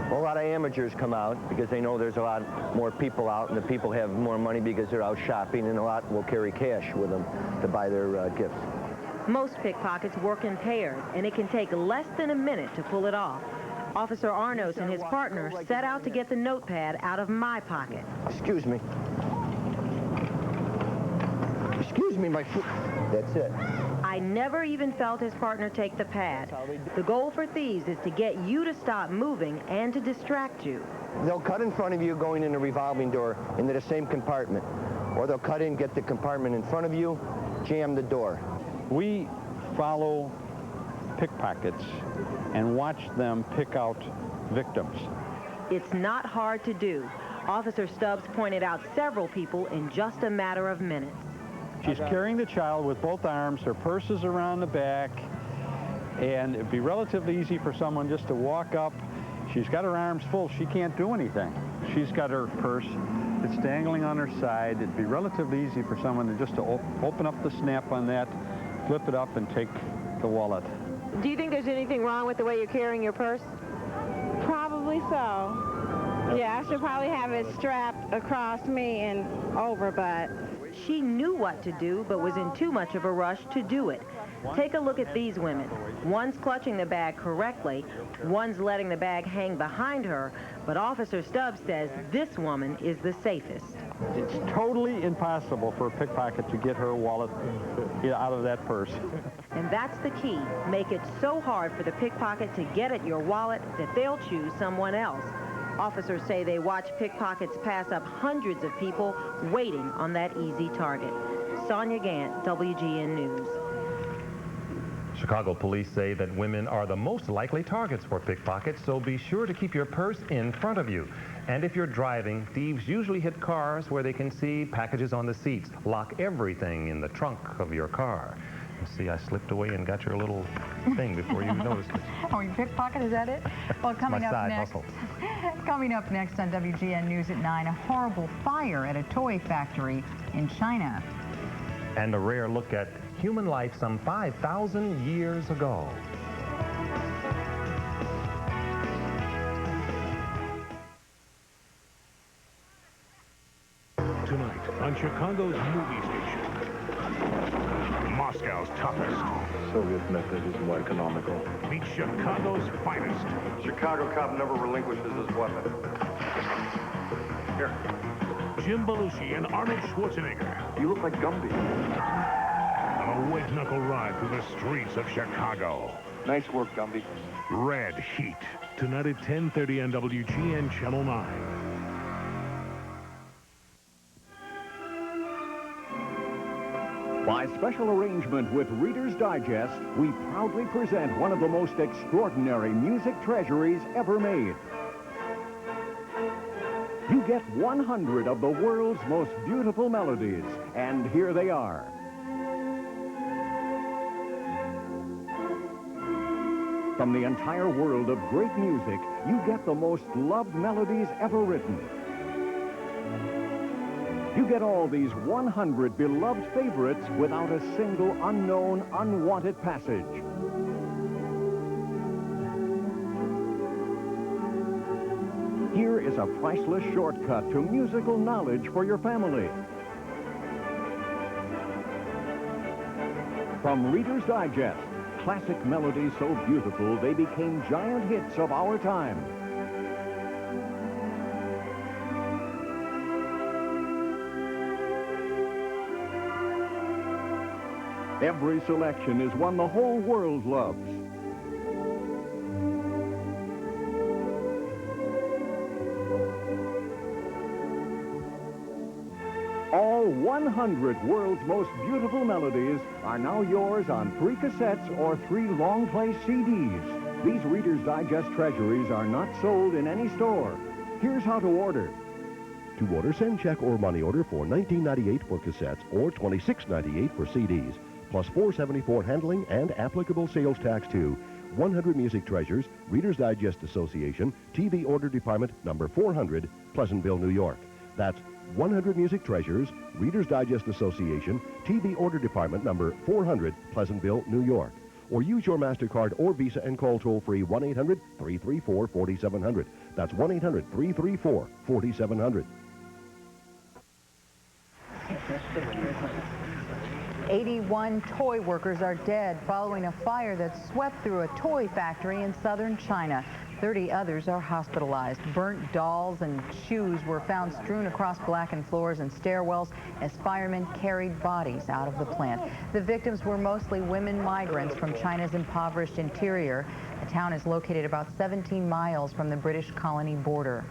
Speaker 16: Well, a lot of amateurs come out because they know there's a lot more people out, and the people have more money because they're out shopping, and a lot will carry cash with them to buy their gifts.
Speaker 24: Most pickpockets work in pairs, and it can take less than a minute to pull it off. Officer Arnos and his partner set out to get the notepad out of my pocket.
Speaker 16: Excuse me. Excuse me, my foot. That's it.
Speaker 24: I never even felt his partner take the pad. The goal for thieves is to get you to stop moving and to distract you.
Speaker 16: They'll cut in front of you going in a revolving door into the same compartment. Or they'll cut in, get the compartment in front of you, jam the door.
Speaker 17: We follow pickpockets and watch them pick out victims.
Speaker 24: It's not hard to do. Officer Stubbs pointed out several people in just a matter of minutes.
Speaker 17: She's carrying the child with both arms, her purse is around the back, and it'd be relatively easy for someone just to walk up. She's got her arms full, she can't do anything. She's got her purse, it's dangling on her side. It'd be relatively easy for someone to just open up the snap on that, flip it up, and take the wallet.
Speaker 24: Do you think there's anything wrong with the way you're carrying your purse?
Speaker 12: Probably so. Yeah, I should probably have it strapped across me and over, but
Speaker 24: she knew what to do, but was in too much of a rush to do it. Take a look at these women. One's clutching the bag correctly, one's letting the bag hang behind her, but Officer Stubbs says this woman is the safest.
Speaker 17: It's totally impossible for a pickpocket to get her wallet out of that purse.
Speaker 24: And that's the key. Make it so hard for the pickpocket to get at your wallet that they'll choose someone else. Officers say they watch pickpockets pass up hundreds of people waiting on that easy target. Sonia Gant, WGN News.
Speaker 7: Chicago police say that women are the most likely targets for pickpockets, so be sure to keep your purse in front of you. And if you're driving, thieves usually hit cars where they can see packages on the seats. Lock everything in the trunk of your car. You see, I slipped away and got your little thing before you noticed it.
Speaker 1: Oh, you pickpocket, is that it? Well, coming up next.
Speaker 7: Hustle.
Speaker 1: Coming up next on WGN News at 9, a horrible fire at a toy factory in China.
Speaker 7: And a rare look at human life some 5,000 years ago.
Speaker 5: Tonight on Chicago's movie station, Moscow's toughest.
Speaker 11: Soviet method is more economical.
Speaker 5: Meet Chicago's finest.
Speaker 11: Chicago cop never relinquishes his weapon. Here.
Speaker 5: Jim Belushi and Arnold Schwarzenegger.
Speaker 11: You look like Gumby.
Speaker 5: On a white-knuckle ride through the streets of Chicago.
Speaker 11: Nice work, Gumby.
Speaker 5: Red Heat. Tonight at 10:30 on WGN Channel 9.
Speaker 6: By special arrangement with Reader's Digest, we proudly present one of the most extraordinary music treasuries ever made. You get 100 of the world's most beautiful melodies, and here they are. From the entire world of great music, you get the most loved melodies ever written. You get all these 100 beloved favorites without a single unknown, unwanted passage. Here is a priceless shortcut to musical knowledge for your family. From Reader's Digest, classic melodies so beautiful they became giant hits of our time. Every selection is one the whole world loves. All 100 world's most beautiful melodies are now yours on 3 cassettes or 3 long-play CDs. These Reader's Digest treasuries are not sold in any store. Here's how to order.
Speaker 2: To order, send check or money order for $19.98 for cassettes or $26.98 for CDs. Plus $4.74 handling and applicable sales tax too. 100 Music Treasures, Reader's Digest Association, TV Order Department, number 400, Pleasantville, New York. That's 100 Music Treasures, Reader's Digest Association, TV Order Department, number 400, Pleasantville, New York. Or use your MasterCard or Visa and call toll-free 1-800-334-4700. That's 1-800-334-4700.
Speaker 1: 81 toy workers are dead following a fire that swept through a toy factory in southern China. 30 others are hospitalized. Burnt dolls and shoes were found strewn across blackened floors and stairwells as firemen carried bodies out of the plant. The victims were mostly women migrants from China's impoverished interior. The town is located about 17 miles from the British colony border.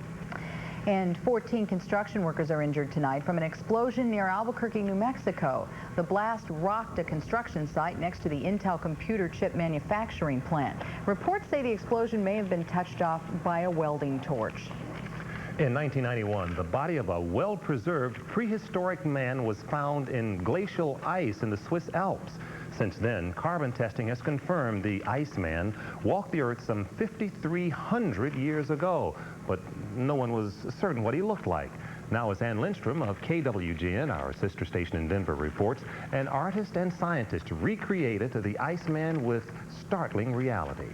Speaker 1: And 14 construction workers are injured tonight from an explosion near Albuquerque, New Mexico. The blast rocked a construction site next to the Intel computer chip manufacturing plant. Reports say the explosion may have been touched off by a welding torch.
Speaker 7: In 1991, the body of a well-preserved prehistoric man was found in glacial ice in the Swiss Alps. Since then, carbon testing has confirmed the Iceman walked the Earth some 5,300 years ago, but no one was certain what he looked like. Now, as Ann Lindstrom of KWGN, our sister station in Denver, reports, an artist and scientist recreated the Iceman with startling reality.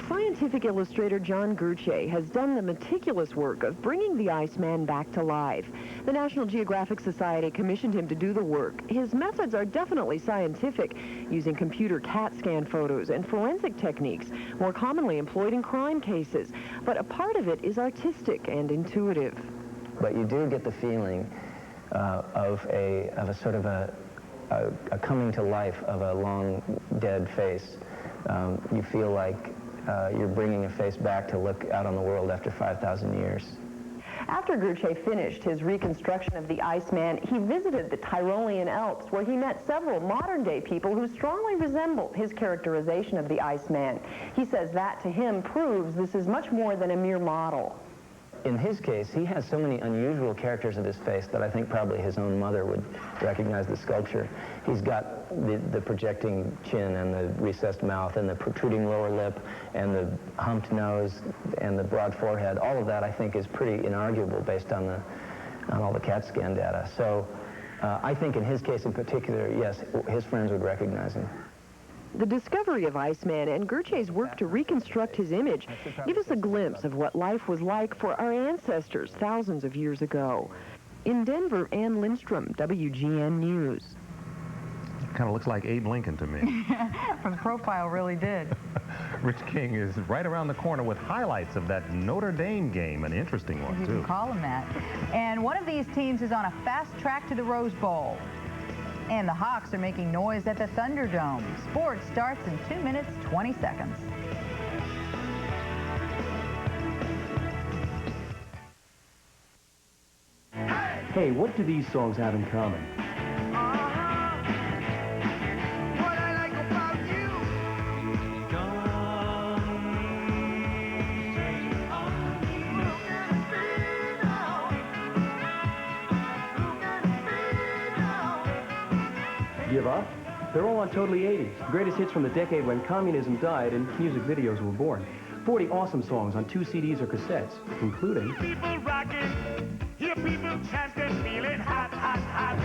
Speaker 3: Scientists Scientific illustrator John Gurche has done the meticulous work of bringing the Iceman back to life. The National Geographic Society commissioned him to do the work. His methods are definitely scientific, using computer CAT scan photos and forensic techniques more commonly employed in crime cases. But a part of it is artistic and intuitive.
Speaker 10: But you do get the feeling of a sort of a coming to life of a long dead face. You feel like you're bringing a face back to look out on the world after 5,000 years.
Speaker 3: After Gurche finished his reconstruction of the Iceman, he visited the Tyrolean Alps, where he met several modern-day people who strongly resemble his characterization of the Iceman. He says that, to him, proves this is much more than a mere model.
Speaker 10: In his case, he has so many unusual characters of his face that I think probably his own mother would recognize the sculpture. He's got the projecting chin and the recessed mouth and the protruding lower lip and the humped nose and the broad forehead. All of that, I think, is pretty inarguable based on all the CAT scan data. So I think in his case in particular, yes, his friends would recognize him.
Speaker 3: The discovery of Iceman and Gurche's work to reconstruct his image give us a glimpse of what life was like for our ancestors thousands of years ago. In Denver, Ann Lindstrom, WGN News.
Speaker 7: Kind of looks like Abe Lincoln to me.
Speaker 1: From profile, really did.
Speaker 7: Rich King is right around the corner with highlights of that Notre Dame game, an interesting one,
Speaker 1: You
Speaker 7: too.
Speaker 1: can call him that. And one of these teams is on a fast track to the Rose Bowl. And the Hawks are making noise at the Thunderdome. Sports starts in 2 minutes, 20 seconds.
Speaker 19: Hey, what do these songs have in common? Give up? They're all on Totally 80s, greatest hits from the decade when communism died and music videos were born. 40 awesome songs on 2 CDs or cassettes, including...
Speaker 4: People rocking, hear people chanting, feeling hot, hot, hot.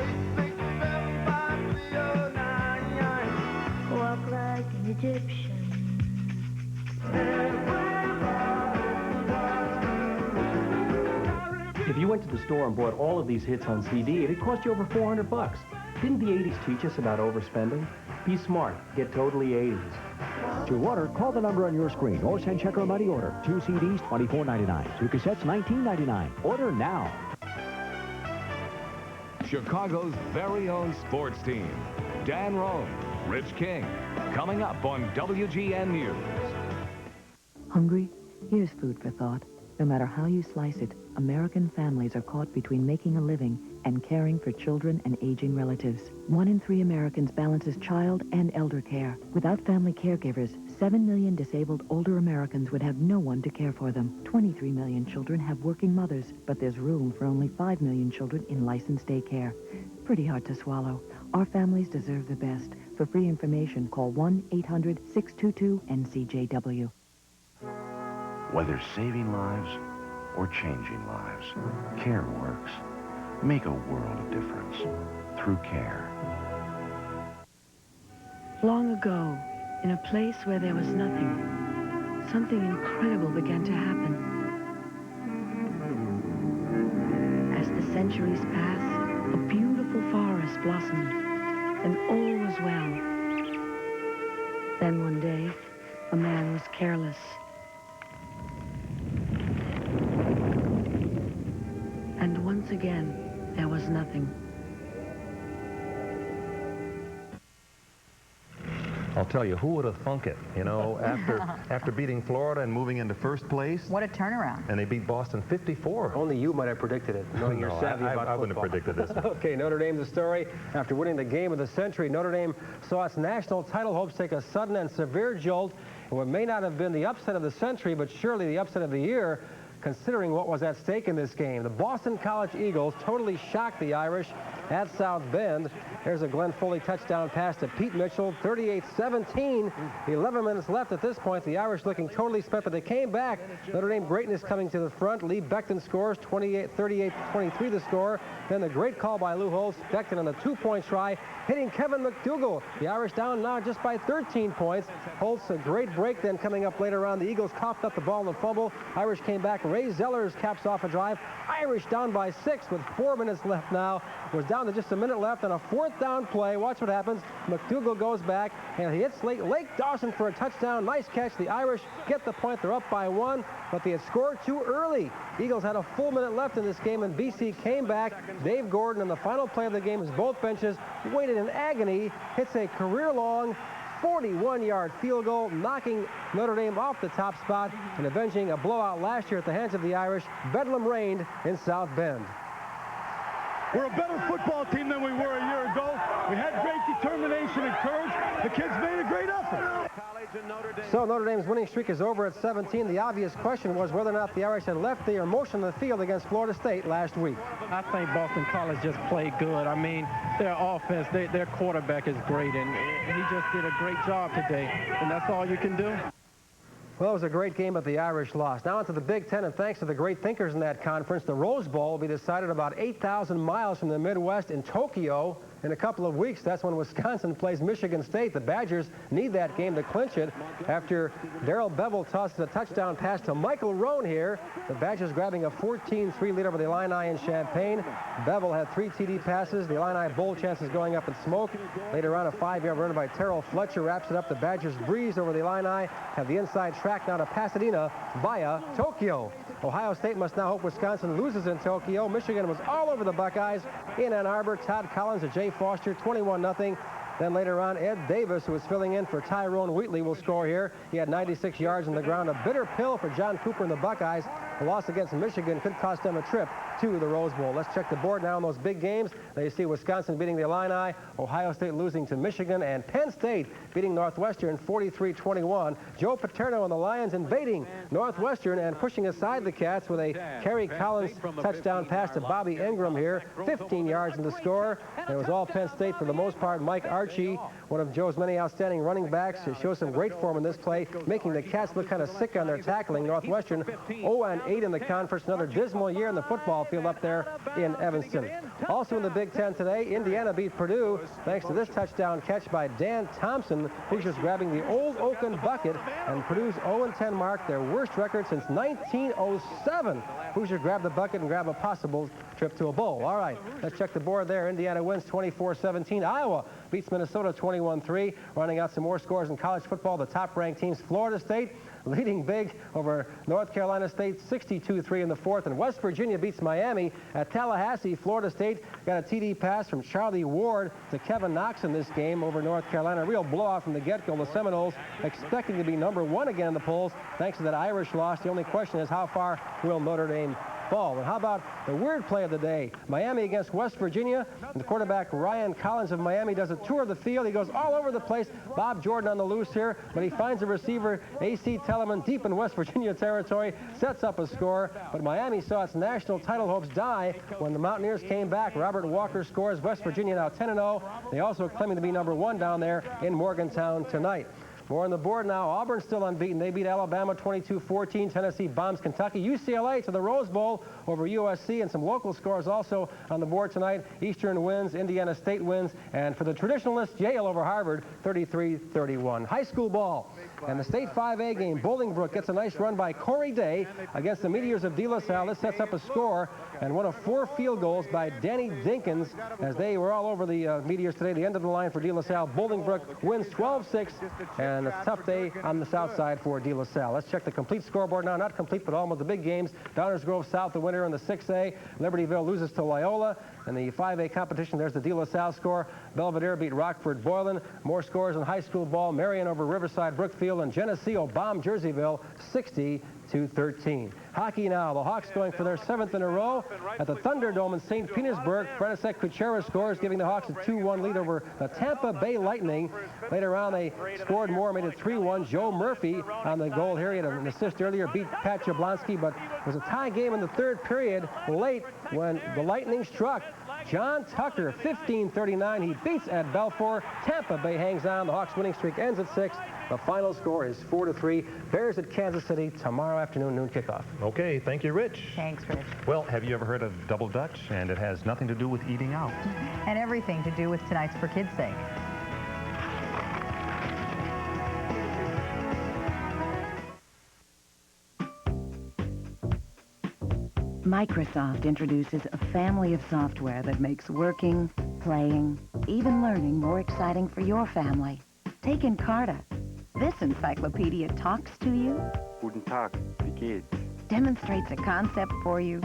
Speaker 20: Walk like an Egyptian.
Speaker 19: If you went to the store and bought all of these hits on CD, it'd cost you over $400. Didn't the 80s teach us about overspending? Be smart. Get Totally 80s.
Speaker 21: To order, call the number on your screen or send check or money order. 2 CDs, $24.99. 2 cassettes, $19.99. Order now.
Speaker 15: Chicago's very own sports team. Dan Roan, Rich King. Coming up on WGN News.
Speaker 8: Hungry? Here's food for thought. No matter how you slice it, American families are caught between making a living and caring for children and aging relatives. 1 in 3 Americans balances child and elder care. Without family caregivers, 7 million disabled older Americans would have no one to care for them. 23 million children have working mothers, but there's room for only 5 million children in licensed daycare. Pretty hard to swallow. Our families deserve the best. For free information, call 1-800-622-NCJW.
Speaker 13: Whether saving lives or changing lives, care works. Make a world of difference through care.
Speaker 22: Long ago, in a place where there was nothing, something incredible began to happen. As the centuries passed, a beautiful forest blossomed, and all was well. Then one day, a man was careless. And once again, there was nothing.
Speaker 7: I'll tell you, who would have thunk it? You know, after beating Florida and moving into first place.
Speaker 1: What a turnaround.
Speaker 7: And they beat Boston 54.
Speaker 25: Only you might have predicted it, knowing you're savvy about football.
Speaker 7: I wouldn't have predicted this.
Speaker 25: Okay, Notre Dame's the story. After winning the game of the century, Notre Dame saw its national title hopes take a sudden and severe jolt in what may not have been the upset of the century, but surely the upset of the year, considering what was at stake in this game. The Boston College Eagles totally shocked the Irish at South Bend. There's a Glenn Foley touchdown pass to Pete Mitchell, 38-17. 11 minutes left at this point. The Irish looking totally spent, but they came back. Notre Dame greatness coming to the front. Lee Beckton scores, 38-23 the score. Then the great call by Lou Holtz. Beckton on the 2-point try, hitting Kevin McDougal. The Irish down now just by 13 points. Holtz, a great break then coming up later on. The Eagles coughed up the ball in the fumble. Irish came back. Ray Zellers caps off a drive. Irish down by 6 with 4 minutes left now. Was down to just a minute left on a 4th down play. Watch what happens. McDougal goes back and he hits Lake Dawson for a touchdown. Nice catch. The Irish get the point. They're up by 1, but they had scored too early. Eagles had a full minute left in this game, and BC came back. Dave Gordon, on the final play of the game, as both benches waited in agony, hits a career-long 41-yard field goal, knocking Notre Dame off the top spot and avenging a blowout last year at the hands of the Irish. Bedlam reigned in South Bend.
Speaker 9: We're a better football team than we were a year ago. We had great determination and courage. The kids made a great effort.
Speaker 25: So Notre Dame's winning streak is over at 17. The obvious question was whether or not the Irish had left the emotion on the field against Florida State last week.
Speaker 14: I think Boston College just played good. I mean, their offense, their quarterback is great, and he just did a great job today, and that's all you can do.
Speaker 25: Well, it was a great game, but the Irish lost. Now onto the Big Ten, and thanks to the great thinkers in that conference, the Rose Bowl will be decided about 8,000 miles from the Midwest in Tokyo. In a couple of weeks, that's when Wisconsin plays Michigan State. The Badgers need that game to clinch it after Darrell Bevel tosses a touchdown pass to Michael Roan here. The Badgers grabbing a 14-3 lead over the Illini in Champaign. Bevel had 3 TD passes. The Illini bowl chances going up in smoke. Later on, a 5-yard run by Terrell Fletcher wraps it up. The Badgers breeze over the Illini, have the inside track now to Pasadena via Tokyo. Ohio State must now hope Wisconsin loses in Tokyo. Michigan was all over the Buckeyes in Ann Arbor. Todd Collins and Jay Foster, 21-0. Then later on, Ed Davis, who was filling in for Tyrone Wheatley, will score here. He had 96 yards on the ground. A bitter pill for John Cooper and the Buckeyes. A loss against Michigan could cost them a trip to the Rose Bowl. Let's check the board now on those big games. There you see Wisconsin beating the Illini, Ohio State losing to Michigan, and Penn State beating Northwestern 43-21. Joe Paterno and the Lions invading Northwestern and pushing aside the Cats with a Kerry Collins touchdown pass to Bobby Ingram here. 15 yards in the score. And it was all Penn State for the most part. Mike Archie, one of Joe's many outstanding running backs, shows some great form in this play, making the Cats look kind of sick on their tackling. Northwestern 0-8 in the conference. Another dismal year in the football field up there in Evanston. Also in the Big Ten today, Indiana beat Purdue thanks to this touchdown catch by Dan Thompson. Hoosiers grabbing the old Oakland bucket, and Purdue's 0-10 mark, their worst record since 1907. Hoosiers grab the bucket and grab a possible trip to a bowl. All right, let's check the board there. Indiana wins 24-17. Iowa beats Minnesota 21-3. Running out some more scores in college football. The top-ranked teams, Florida State leading big over North Carolina State 62-3 in the 4th. And West Virginia beats Miami at Tallahassee. Florida State got a TD pass from Charlie Ward to Kevin Knox in this game over North Carolina. A real blowout from the get-go. The Seminoles expecting to be #1 again in the polls thanks to that Irish loss. The only question is how far will Notre Dame fall. And how about the weird play of the day? Miami against West Virginia, and the quarterback Ryan Collins of Miami does a tour of the field. He goes all over the place. Bob Jordan on the loose here, but he finds a receiver, A.C. Tellerman, deep in West Virginia territory, sets up a score. But Miami saw its national title hopes die when the Mountaineers came back. Robert Walker scores. West Virginia now 10-0. They also claiming to be #1 down there in Morgantown tonight. More on the board now. Auburn still unbeaten. They beat Alabama 22-14. Tennessee bombs Kentucky. UCLA to the Rose Bowl over USC, and some local scores also on the board tonight. Eastern wins, Indiana State wins, and for the traditionalists, Yale over Harvard 33-31. High school ball. And the State 5A game, Bolingbrook gets a nice run by Corey Day against the Meteors of De La Salle. This sets up a score, and one of 4 field goals by Danny Dinkins as they were all over the Meteors today. The end of the line for De La Salle. Bolingbrook wins 12-6, and a tough day on the south side for De La Salle. Let's check the complete scoreboard now. Not complete, but almost the big games. Downers Grove South the winner in the 6A. Libertyville loses to Loyola. In the 5A competition, there's the De La Salle score. Belvedere beat Rockford Boylan. More scores in high school ball. Marion over Riverside Brookfield, and Geneseo bombed Jerseyville 60-13. Hockey now. The Hawks going for their 7th in a row at the Thunderdome in St. Petersburg. Brenasek Kuchera scores, giving the Hawks a 2-1 lead over the Tampa Bay Lightning. Later on, they scored more, made it 3-1. Joe Murphy on the goal here. He had an assist earlier, beat Pat Jablonski, but it was a tie game in the 3rd period late when the Lightning struck. John Tucker, 15-39. He beats Ed Belfour. Tampa Bay hangs on. The Hawks' winning streak ends at 6. The final score is 4-3. Bears at Kansas City tomorrow afternoon, noon kickoff.
Speaker 7: Okay, thank you, Rich.
Speaker 1: Thanks, Rich.
Speaker 7: Well, have you ever heard of Double Dutch? And it has nothing to do with eating out.
Speaker 1: And everything to do with tonight's For Kids' Sake.
Speaker 22: Microsoft introduces a family of software that makes working, playing, even learning more exciting for your family. Take Encarta. This encyclopedia talks to you,
Speaker 11: Guten Tag, wie geht's?
Speaker 22: demonstrates a concept for you,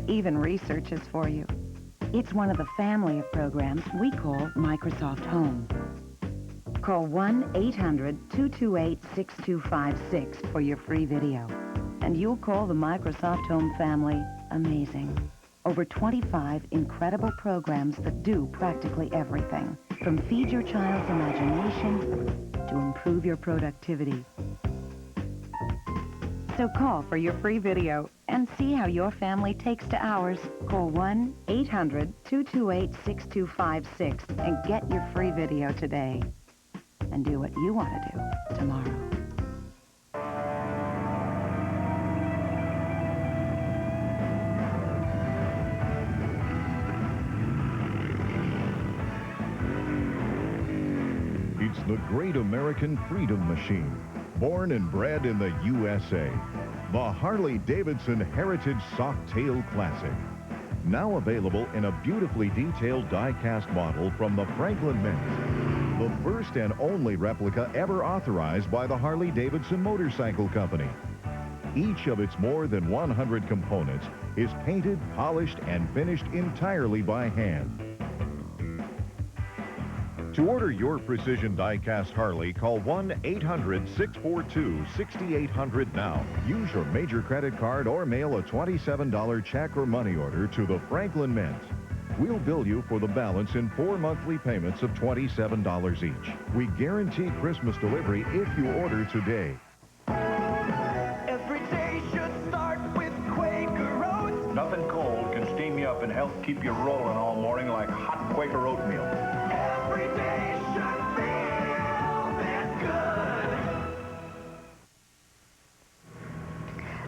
Speaker 22: even researches for you. It's one of the family of programs we call Microsoft Home. Call 1-800-228-6256 for your free video. And you'll call the Microsoft Home family amazing. Over 25 incredible programs that do practically everything, from feed your child's imagination to improve your productivity. So call for your free video and see how your family takes to ours. Call 1-800-228-6256 and get your free video today. And do what you want to do tomorrow.
Speaker 12: It's the great American freedom machine, born and bred in the USA. The Harley-Davidson Heritage Softail Classic. Now available in a beautifully detailed die-cast model from the Franklin Mint. The first and only replica ever authorized by the Harley-Davidson Motorcycle Company. Each of its more than 100 components is painted, polished, and finished entirely by hand. To order your precision die-cast Harley, call 1-800-642-6800 now. Use your major credit card or mail a $27 check or money order to the Franklin Mint. We'll bill you for the balance in 4 monthly payments of $27 each. We guarantee Christmas delivery if you order today.
Speaker 4: Every day should start with Quaker Oats.
Speaker 16: Nothing cold can steam you up and help keep you rolling all morning like hot Quaker oatmeal.
Speaker 4: Every day should feel this good.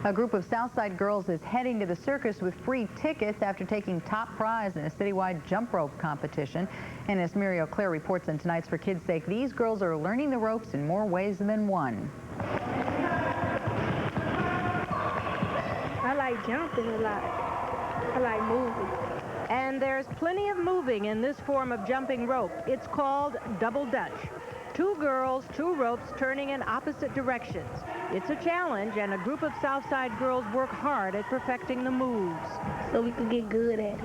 Speaker 1: A group of Southside girls is heading to the circus with free tickets after taking top prize in a citywide jump rope competition. And as Muriel Claire reports in tonight's For Kids' Sake, these girls are learning the ropes in more ways than one.
Speaker 17: I like jumping a lot. I like moving.
Speaker 24: And there's plenty of moving in this form of jumping rope. It's called Double Dutch. 2 girls, 2 ropes turning in opposite directions. It's a challenge, and a group of Southside girls work hard at perfecting the moves.
Speaker 17: So we can get good at it.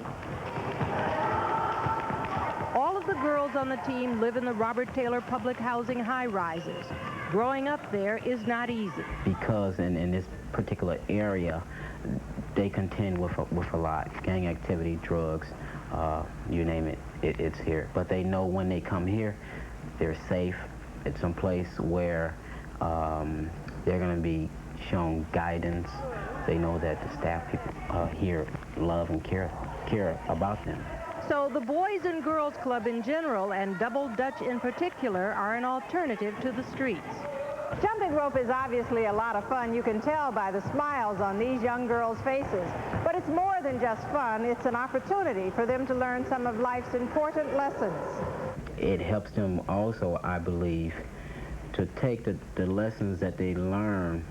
Speaker 24: All of the girls on the team live in the Robert Taylor public housing high-rises. Growing up there is not easy.
Speaker 18: Because in this particular area, they contend with a lot. Gang activity, drugs, you name it, it's here. But they know when they come here, they're safe. It's some place where they're going to be shown guidance. They know that the staff people here love and care about them.
Speaker 24: So the Boys and Girls Club in general, and Double Dutch in particular, are an alternative to the streets.
Speaker 23: Jumping rope is obviously a lot of fun. You can tell by the smiles on these young girls' faces. But it's more than just fun. It's an opportunity for them to learn some of life's important lessons.
Speaker 18: It helps them also, I believe, to take the lessons that they learn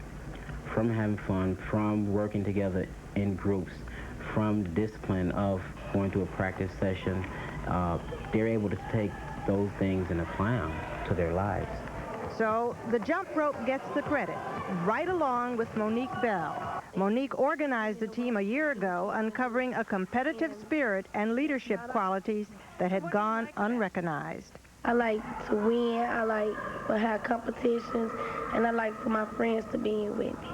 Speaker 18: from having fun, from working together in groups, from the discipline of going to a practice session. They're able to take those things and apply them to their lives.
Speaker 24: So the jump rope gets the credit, right along with Monique Bell. Monique organized the team a year ago, uncovering a competitive spirit and leadership qualities that had gone unrecognized.
Speaker 17: I like to win, I like to have competitions, and I like for my friends to be with me.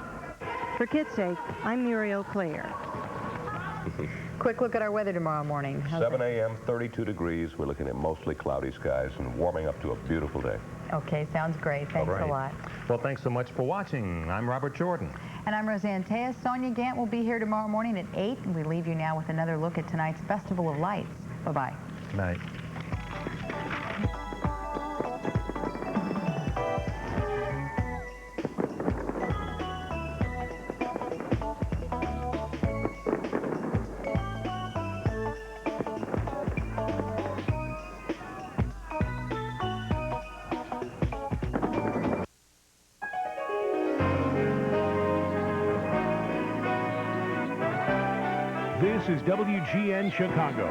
Speaker 24: For Kids' Sake, I'm Muriel Claire.
Speaker 1: Quick look at our weather tomorrow morning. How's
Speaker 2: 7 a.m., 32 degrees. We're looking at mostly cloudy skies and warming up to a beautiful day.
Speaker 1: Okay, sounds great. Thanks a lot.
Speaker 7: Well, thanks so much for watching. I'm Robert Jordan.
Speaker 1: And I'm Roseanne Tellez. Sonia Gant will be here tomorrow morning at 8, and we leave you now with another look at tonight's Festival of Lights. Bye-bye.
Speaker 7: Night.
Speaker 12: This is WGN Chicago.